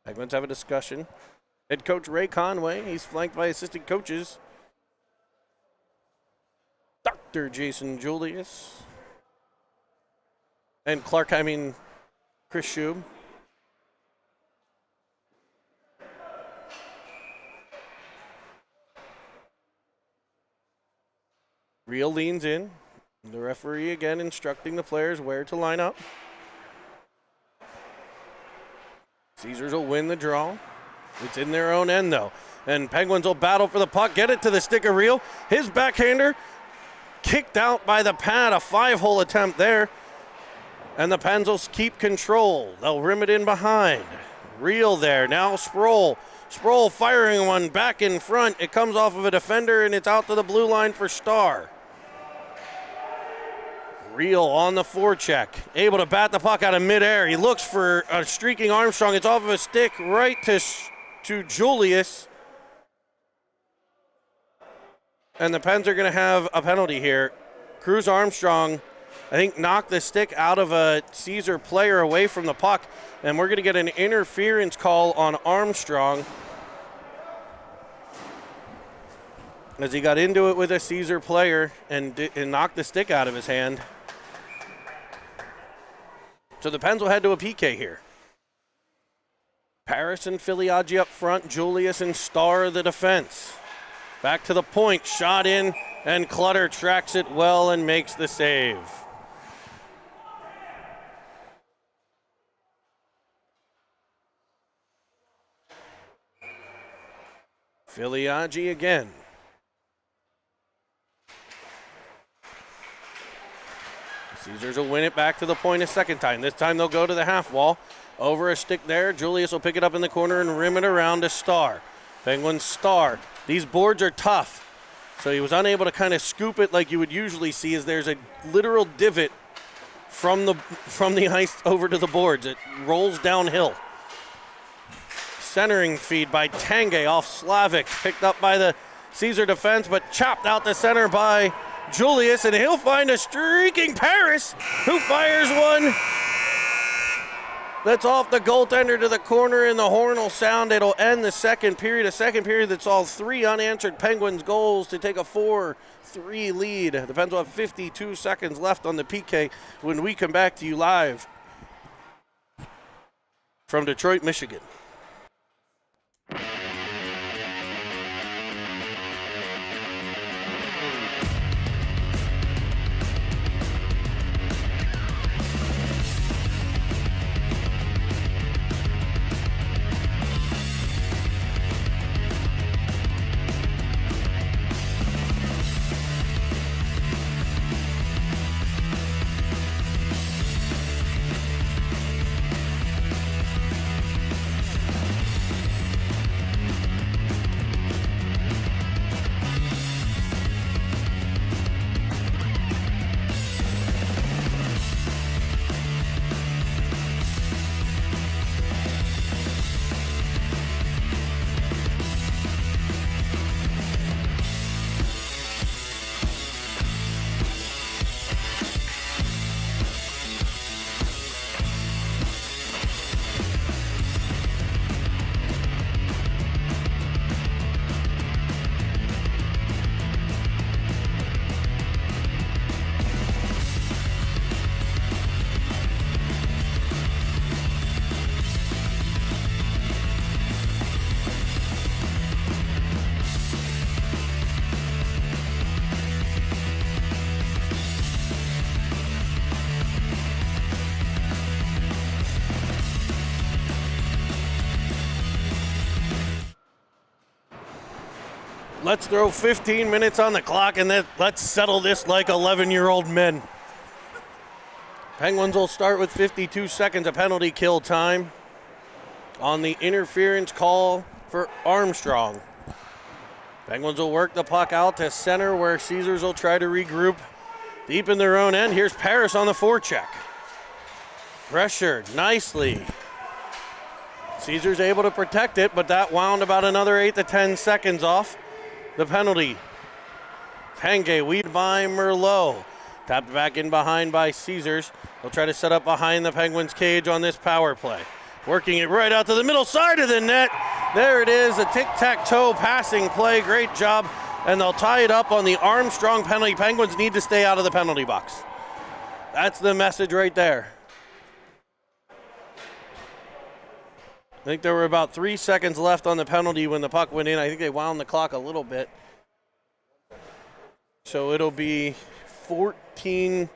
Penguins have a discussion. Head coach Ray Conway, he's flanked by assistant coaches Dr. Jason Julius and Chris Shub. Real leans in. The referee again instructing the players where to line up. Caesars will win the draw. It's in their own end though. And Penguins will battle for the puck, get it to the stick of Real. His backhander kicked out by the pad, a 5-hole attempt there. And the Pens will keep control. They'll rim it in behind. Real there, now Sproul. Sproul firing one back in front. It comes off of a defender and it's out to the blue line for Starr. Real on the forecheck, able to bat the puck out of midair. He looks for a streaking Armstrong. It's off of a stick right to Julius. And the Pens are going to have a penalty here. Cruz Armstrong, I think, knocked the stick out of a Caesar player away from the puck. And we're going to get an interference call on Armstrong. as he got into it with a Caesar player and knocked the stick out of his hand. So the Pens will head to a PK here. Paris and Filiaggi up front, Julius and Starr the defense. Back to the point, shot in, and Clutter tracks it well and makes the save. Filiaggi again. Caesars will win it back to the point a second time. This time they'll go to the half wall. Over a stick there. Julius will pick it up in the corner and rim it around to Starr. Penguins Starr. These boards are tough. So he was unable to kind of scoop it like you would usually see, as there's a literal divot from the ice over to the boards. It rolls downhill. Centering feed by Tanguay off Slavic. Picked up by the Caesar defense, but chopped out the center by Julius, and he'll find a streaking Paris, who fires one that's off the goaltender to the corner, and the horn will sound. It'll end the second period. A second period that saw 3 unanswered Penguins goals to take a 4-3 lead. The Pens will have 52 seconds left on the PK when we come back to you live from Detroit, Michigan. Let's throw 15 minutes on the clock and then let's settle this like 11-year-old men. Penguins will start with 52 seconds of penalty kill time on the interference call for Armstrong. Penguins will work the puck out to center, where Caesars will try to regroup deep in their own end. Here's Paris on the forecheck. Pressured nicely. Caesars able to protect it, but that wound about another 8 to 10 seconds off the penalty. Tanguay weed by Merlot. Tapped back in behind by Caesars. They'll try to set up behind the Penguins' cage on this power play. Working it right out to the middle side of the net. There it is, a tic-tac-toe passing play. Great job. And they'll tie it up on the Armstrong penalty. Penguins need to stay out of the penalty box. That's the message right there. I think there were about 3 seconds left on the penalty when the puck went in. I think they wound the clock a little bit. So it'll be a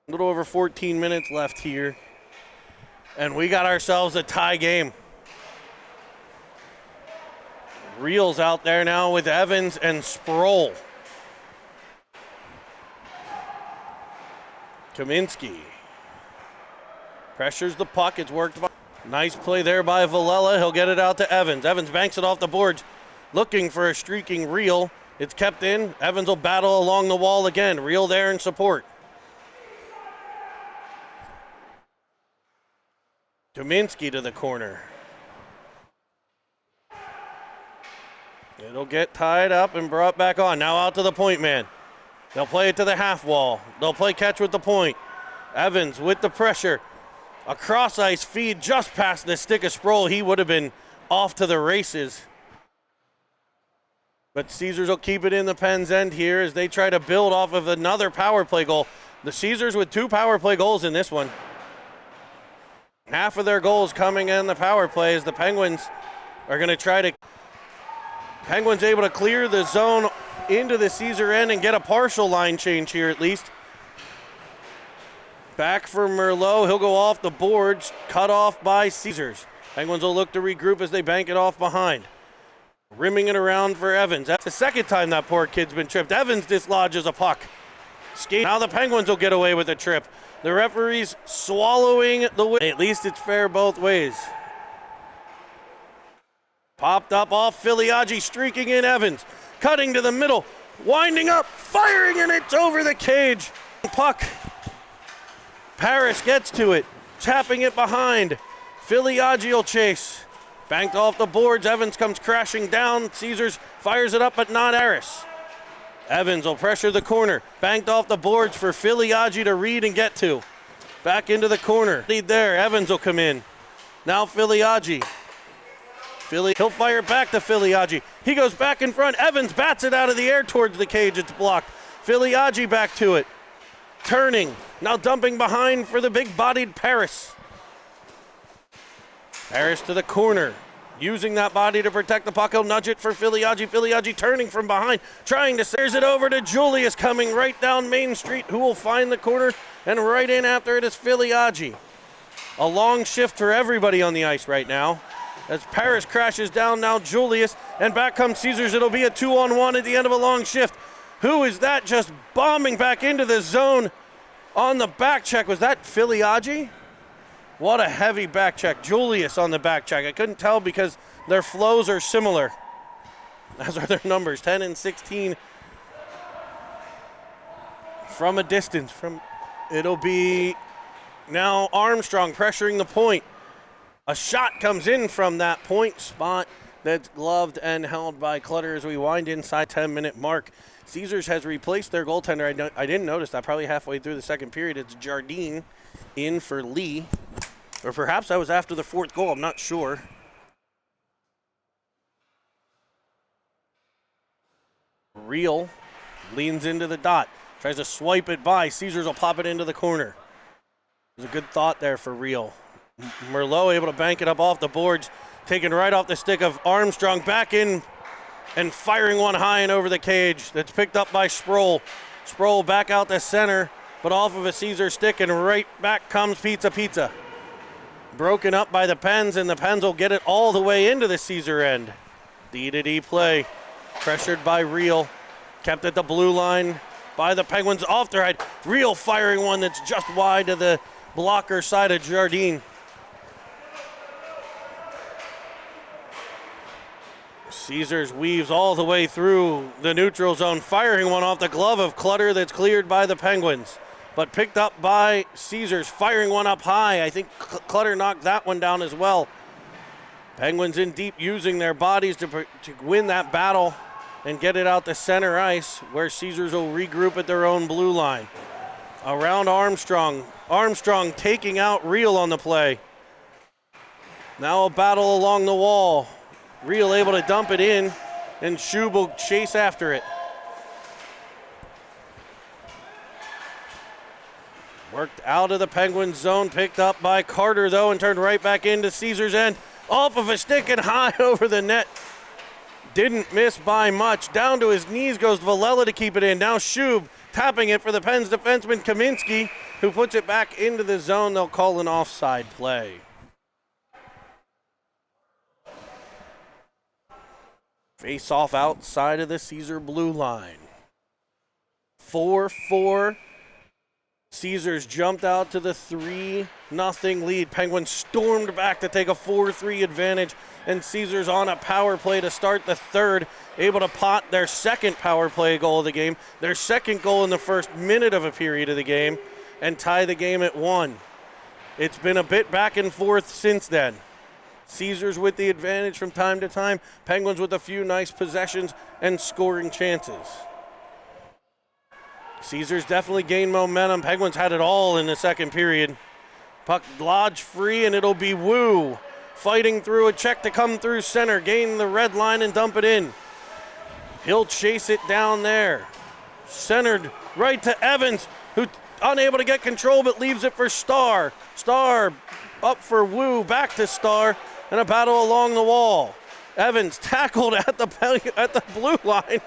little over 14 minutes left here. And we got ourselves a tie game. Reels out there now with Evans and Sproul. Kaminsky pressures the puck. It's worked by. Nice play there by Villela. He'll get it out to Evans. Evans banks it off the boards, looking for a streaking Reel. It's kept in. Evans will battle along the wall again. Reel there in support. Kaminsky to the corner. It'll get tied up and brought back on. Now out to the point man. They'll play it to the half wall. They'll play catch with the point. Evans with the pressure. A cross-ice feed just past the stick of Sproul. He would have been off to the races. But Caesars will keep it in the Pens' end here as they try to build off of another power play goal. The Caesars with 2 power play goals in this one. Half of their goals coming in the power play as the Penguins are going to try to... Penguins able to clear the zone into the Caesar end and get a partial line change here at least. Back for Merlot. He'll go off the boards, cut off by Caesars. Penguins will look to regroup as they bank it off behind. Rimming it around for Evans. That's the second time that poor kid's been tripped. Evans dislodges a puck. Now the Penguins will get away with a trip. The referee's swallowing the win. At least it's fair both ways. Popped up off Filiaggi, streaking in Evans. Cutting to the middle, winding up, firing, and it's over the cage. Puck. Paris gets to it, tapping it behind. Filiaggi will chase. Banked off the boards, Evans comes crashing down. Caesars fires it up, but not Harris. Evans will pressure the corner. Banked off the boards for Filiaggi to read and get to. Back into the corner. Lead there, Evans will come in. Now Filiaggi. He'll fire back to Filiaggi. He goes back in front. Evans bats it out of the air towards the cage. It's blocked. Filiaggi back to it. Turning. Now dumping behind for the big-bodied Paris. Paris to the corner. Using that body to protect the puck. He'll nudge it for Filiaggi. Filiaggi turning from behind. Trying to steers it over to Julius coming right down Main Street. Who will find the corner? And right in after it is Filiaggi. A long shift for everybody on the ice right now. As Paris crashes down, now Julius, and back comes Caesars. It'll be a 2-on-1 at the end of a long shift. Who is that just bombing back into the zone on the back check? Was that Filiaggi? What a heavy back check. Julius on the back check. I couldn't tell because their flows are similar. As are their numbers, 10 and 16. From a distance. It'll be now Armstrong pressuring the point. A shot comes in from that point spot that's gloved and held by Clutter as we wind inside 10-minute mark. Caesars has replaced their goaltender. I didn't notice that probably halfway through the second period. It's Jardine in for Lee. Or perhaps that was after the 4th goal. I'm not sure. Real leans into the dot. Tries to swipe it by. Caesars will pop it into the corner. There's a good thought there for Real. Merlot able to bank it up off the boards, taken right off the stick of Armstrong, back in and firing one high and over the cage. That's picked up by Sproul. Sproul back out the center, but off of a Caesar stick, and right back comes Pizza. Broken up by the Pens, and the Pens will get it all the way into the Caesar end. D-to-D play, pressured by Real, kept at the blue line by the Penguins off their head. Real firing one that's just wide to the blocker side of Jardine. Caesars weaves all the way through the neutral zone, firing one off the glove of Clutter that's cleared by the Penguins, but picked up by Caesars, firing one up high. I think Clutter knocked that one down as well. Penguins in deep, using their bodies to win that battle and get it out to center ice, where Caesars will regroup at their own blue line. Around Armstrong. Armstrong taking out Real on the play. Now a battle along the wall. Real able to dump it in, and Schub will chase after it. Worked out of the Penguins zone, picked up by Carter though, and turned right back into Caesar's end. Off of a stick and high over the net. Didn't miss by much. Down to his knees goes Villela to keep it in. Now Schub tapping it for the Pens defenseman Kaminsky, who puts it back into the zone. They'll call an offside play. Face off outside of the Caesar blue line. 4-4. Caesars jumped out to the 3-0 lead. Penguins stormed back to take a 4-3 advantage, and Caesars on a power play to start the third, able to pot their second power play goal of the game, their second goal in the first minute of a period of the game, and tie the game at 1. It's been a bit back and forth since then. Caesars with the advantage from time to time. Penguins with a few nice possessions and scoring chances. Caesars definitely gained momentum. Penguins had it all in the second period. Puck lodged free, and it'll be Wu fighting through a check to come through center, gain the red line and dump it in. He'll chase it down there. Centered right to Evans, who unable to get control but leaves it for Starr. Starr up for Wu, back to Starr, and a battle along the wall. Evans tackled at the blue line.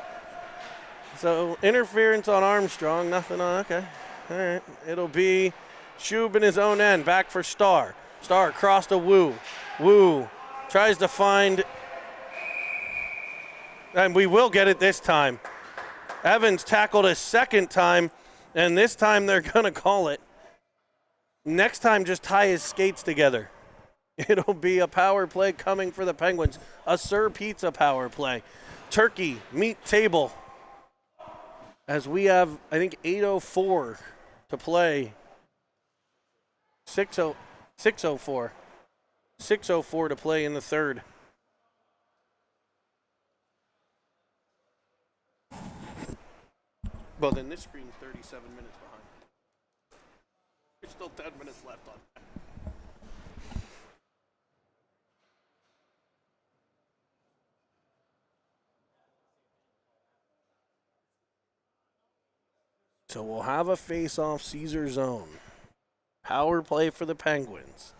So interference on Armstrong, nothing on, okay. All right, it'll be Shub in his own end, back for Starr. Starr across to Wu. Wu tries to find, and we will get it this time. Evans tackled a second time, and this time they're gonna call it. Next time, just tie his skates together. It'll be a power play coming for the Penguins. A Sir Pizza power play. Turkey, meat table. As we have, I think, 8:04 to play. 6:04. 6:04 to play in the third. Well, then this screen's 37 minutes behind. There's still 10 minutes left on that. So we'll have a face-off Caesar zone. Power play for the Penguins.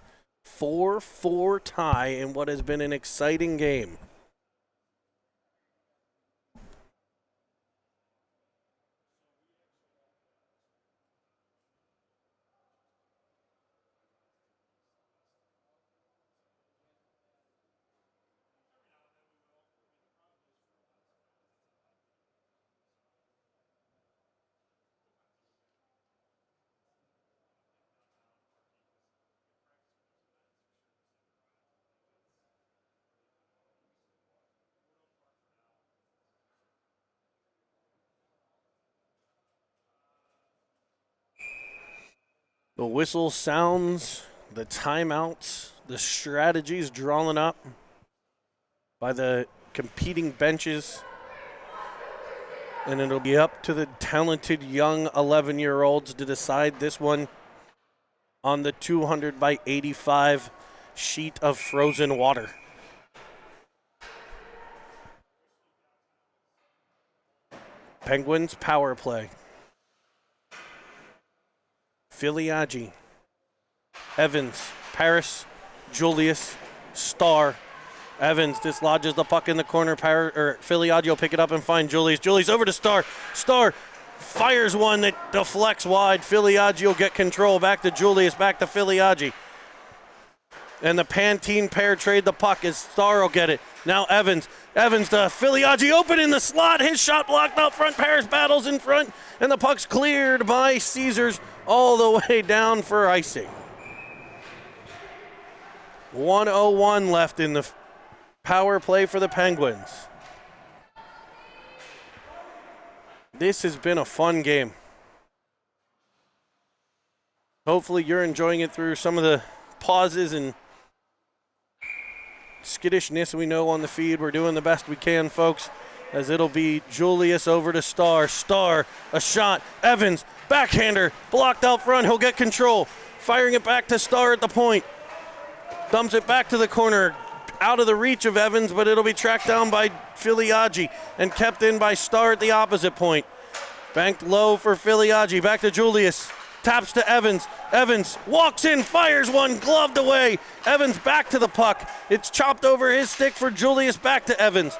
4-4 tie in what has been an exciting game. The whistle sounds, the timeouts, the strategies drawn up by the competing benches. And it'll be up to the talented young 11-year-olds to decide this one on the 200 by 85 sheet of frozen water. Penguins power play. Filiaggi, Evans, Paris, Julius, Starr. Evans dislodges the puck in the corner. Filiaggi will pick it up and find Julius. Julius over to Starr. Starr fires one that deflects wide. Filiaggi will get control. Back to Julius, back to Filiaggi. And the Pantene pair trade the puck as Starr will get it. Now Evans. Evans to Filiaggi, open in the slot. His shot blocked out front. Paris battles in front. And the puck's cleared by Caesars all the way down for icing. 1:01 left in the power play for the Penguins. This has been a fun game. Hopefully you're enjoying it through some of the pauses and skittishness we know on the feed. We're doing the best we can, folks, as it'll be Julius over to Starr. Starr, a shot. Evans, backhander, blocked out front. He'll get control. Firing it back to Starr at the point. Dumps it back to the corner. Out of the reach of Evans, but it'll be tracked down by Filiaggi and kept in by Starr at the opposite point. Banked low for Filiaggi. Back to Julius. Taps to Evans. Evans walks in, fires one, gloved away. Evans back to the puck. It's chopped over his stick for Julius, back to Evans.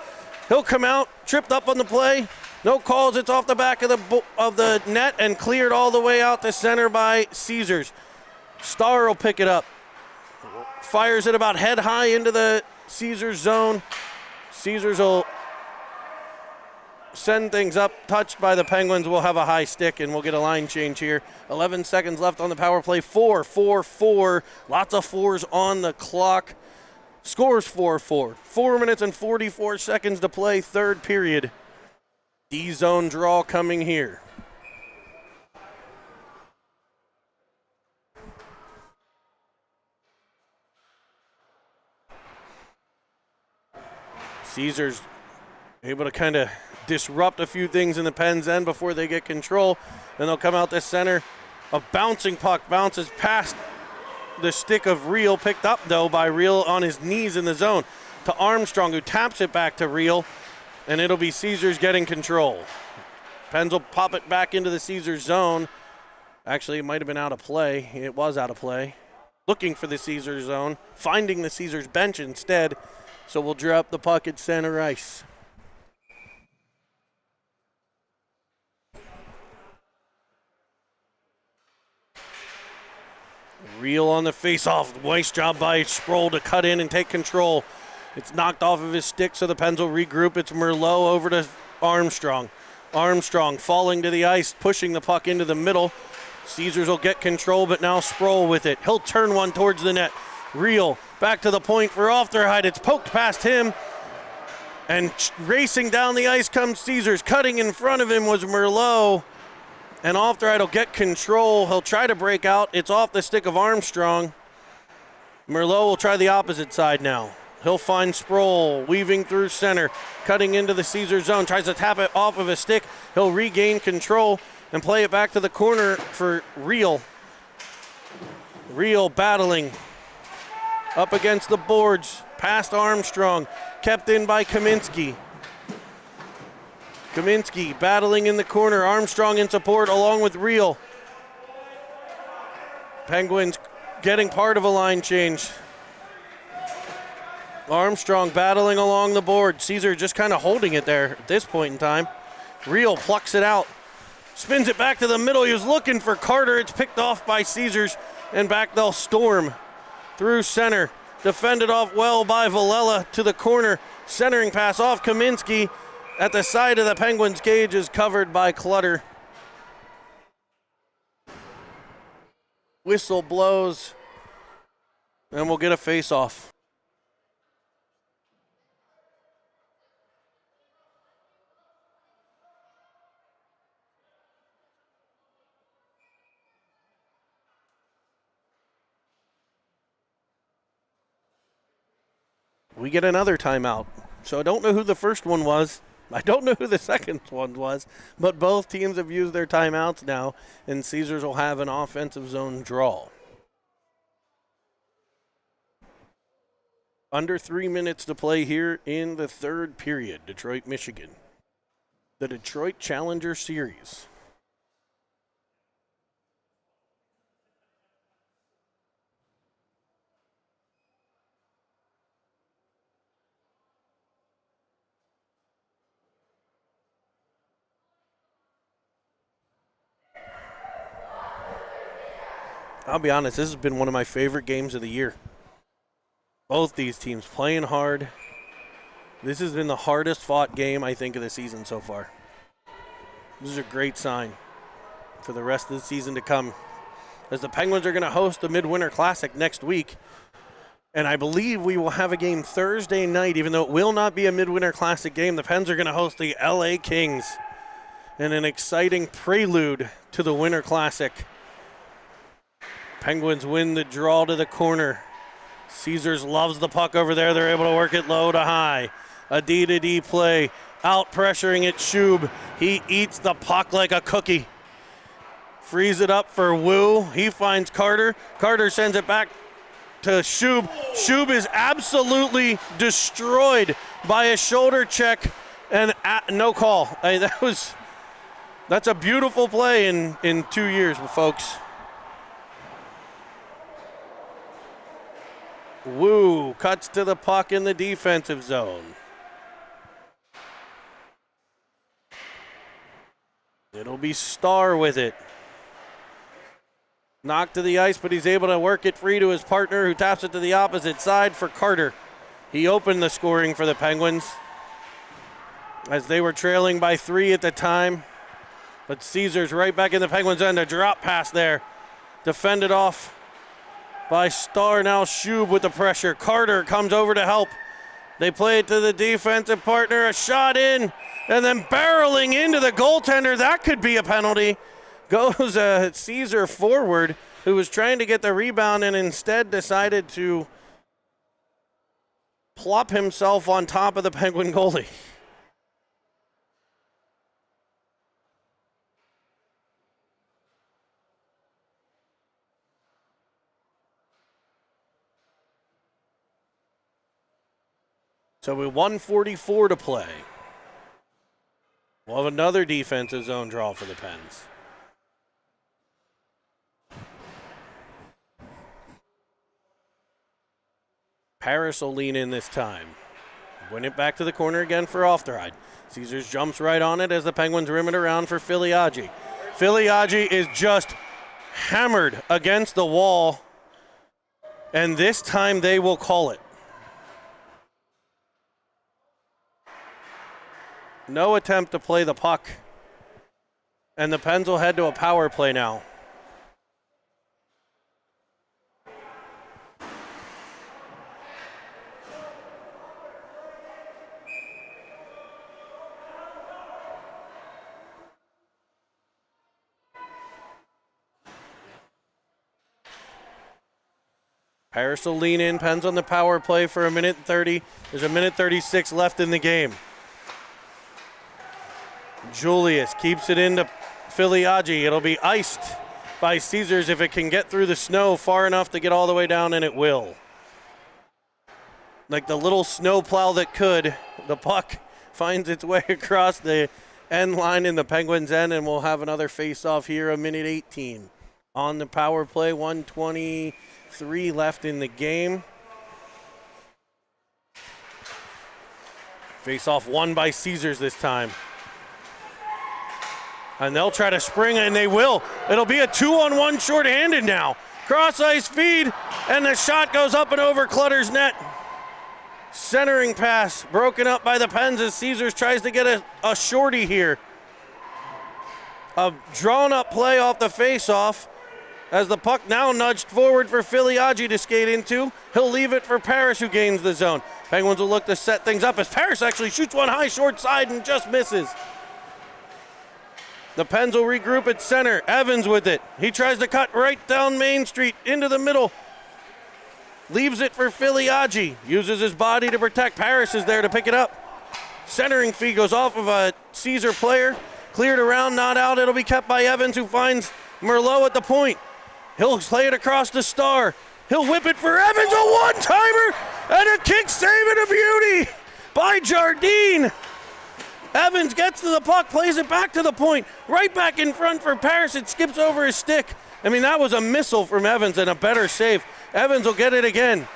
He'll come out, tripped up on the play. No calls, it's off the back of the net and cleared all the way out to center by Caesars. Starr will pick it up. Fires it about head high into the Caesars zone. Caesars will send things up, touched by the Penguins. We'll have a high stick and we'll get a line change here. 11 seconds left on the power play. 4-4-4. Lots of fours on the clock. Scores 4-4. 4 minutes and 44 seconds to play, third period. D-zone draw coming here. Caesars able to kind of disrupt a few things in the Pens' end before they get control. Then they'll come out the center. A bouncing puck bounces past the stick of Reel, picked up though by Reel on his knees in the zone to Armstrong, who taps it back to Reel. and it'll be Caesars getting control. Pens will pop it back into the Caesars zone. Actually, it might have been out of play. It was out of play. Looking for the Caesars zone, finding the Caesars bench instead. So we'll drop the puck at center ice. Reel on the face-off. Nice job by Sproul to cut in and take control. It's knocked off of his stick, so the Pens will regroup. It's Merlot over to Armstrong. Armstrong falling to the ice, pushing the puck into the middle. Caesars will get control, but now Sproul with it. He'll turn one towards the net. Reel back to the point for Aufderheide. It's poked past him. And racing down the ice comes Caesars. Cutting in front of him was Merlot. And Aufderheide will get control. He'll try to break out. It's off the stick of Armstrong. Merlot will try the opposite side now. He'll find Sproul weaving through center, cutting into the Caesars zone, tries to tap it off of his stick. He'll regain control and play it back to the corner for Reel. Reel battling up against the boards, past Armstrong, kept in by Kaminsky. Kaminsky battling in the corner, Armstrong in support along with Reel. Penguins getting part of a line change. Armstrong battling along the board. Caesar just kind of holding it there at this point in time. Reel plucks it out. Spins it back to the middle. He was looking for Carter. It's picked off by Caesars. And back they'll storm through center. Defended off well by Villela to the corner. Centering pass off Kaminsky. At the side of the Penguins' cage is covered by Clutter. Whistle blows. And we'll get a face-off. We get another timeout. So I don't know who the first one was. I don't know who the second one was, but both teams have used their timeouts now, and Caesars will have an offensive zone draw. Under 3 minutes to play here in the third period, Detroit, Michigan. The Detroit Challenger Series. I'll be honest, this has been one of my favorite games of the year. Both these teams playing hard. This has been the hardest fought game, I think, of the season so far. This is a great sign for the rest of the season to come, as the Penguins are going to host the Midwinter Classic next week. And I believe we will have a game Thursday night, even though it will not be a Midwinter Classic game. The Pens are going to host the LA Kings in an exciting prelude to the Winter Classic. Penguins win the draw to the corner. Caesars loves the puck over there. They're able to work it low to high. A D-to-D play. Out pressuring it, Shub. He eats the puck like a cookie. Frees it up for Wu. He finds Carter. Carter sends it back to Shub. Shub is absolutely destroyed by a shoulder check and no call. That's a beautiful play in 2 years, folks. Wu cuts to the puck in the defensive zone. It'll be Starr with it. Knocked to the ice, but he's able to work it free to his partner, who taps it to the opposite side for Carter. He opened the scoring for the Penguins as they were trailing by 3 at the time. But Caesars right back in the Penguins' end. A drop pass there. Defended off by Starr. Now Shub with the pressure. Carter comes over to help. They play it to the defensive partner. A shot in, and then barreling into the goaltender. That could be a penalty. Goes Caesar forward, who was trying to get the rebound and instead decided to plop himself on top of the Penguin goalie. So with 1:44 to play. We'll have another defensive zone draw for the Pens. Paris will lean in this time. Win it back to the corner again for Ofterhide. Caesars jumps right on it as the Penguins rim it around for Filiaggi. Filiaggi is just hammered against the wall, and this time they will call it. No attempt to play the puck, and the Pens will head to a power play now. Paris will lean in, Pens on the power play for a minute 30. There's a minute 36 left in the game. Julius keeps it into Filiaggi. It'll be iced by Caesars if it can get through the snow far enough to get all the way down, and it will. Like the little snow plow that could, the puck finds its way across the end line in the Penguins' end, and we'll have another face-off here, a minute 18. On the power play, 1:23 left in the game. Face-off won by Caesars this time. And they'll try to spring, and they will. It'll be a 2-on-1 shorthanded now. Cross-ice feed, and the shot goes up and over Clutter's net. Centering pass broken up by the Pens as Caesars tries to get a shorty here. A drawn-up play off the face-off as the puck now nudged forward for Filiaggi to skate into. He'll leave it for Paris, who gains the zone. Penguins will look to set things up as Paris actually shoots one high short side and just misses. The Pens will regroup at center. Evans with it. He tries to cut right down Main Street into the middle. Leaves it for Filiaggi. Uses his body to protect. Paris is there to pick it up. Centering feed goes off of a Caesar player. Cleared around, not out. It'll be kept by Evans, who finds Merlot at the point. He'll play it across the star. He'll whip it for Evans, a one-timer, and a kick save and a beauty by Jardine. Evans gets to the puck, plays it back to the point, right back in front for Paris. It skips over his stick. I mean, that was a missile from Evans and a better save. Evans will get it again.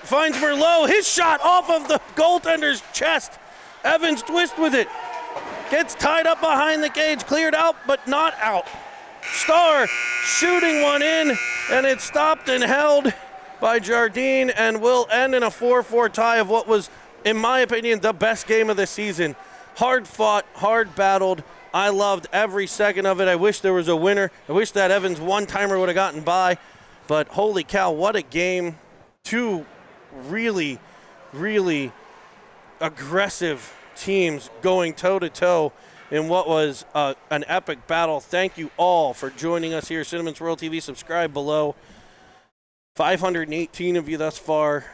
Finds Merlot, his shot off of the goaltender's chest. Evans twists with it. Gets tied up behind the cage, cleared out, but not out. Star shooting one in, and it's stopped and held by Jardine, and will end in a 4-4 tie of what was, in my opinion, the best game of the season. Hard fought, hard battled. I loved every second of it. I wish there was a winner. I wish that Evans one-timer would have gotten by. But holy cow, what a game. Two really, really aggressive teams going toe-to-toe in what was an epic battle. Thank you all for joining us here. Cinnamon Swirl TV, subscribe below. 518 of you thus far.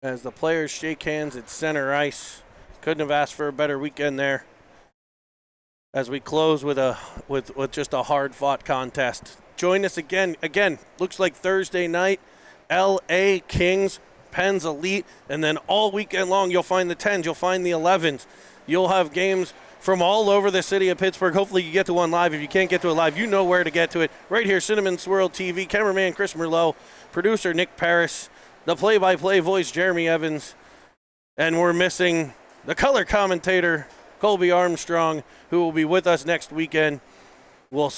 As the players shake hands at center ice. Couldn't have asked for a better weekend there. As we close with just a hard-fought contest. Join us again. Again, looks like Thursday night, LA Kings, Pens Elite, and then all weekend long you'll find the 10s, you'll find the 11s. You'll have games from all over the city of Pittsburgh. Hopefully you get to one live. If you can't get to it live, you know where to get to it. Right here, Cinnamon Swirl TV. Cameraman Chris Merlot, producer Nick Paris, the play-by-play voice Jeremy Evans, and we're missing the color commentator Colby Armstrong, who will be with us next weekend. We'll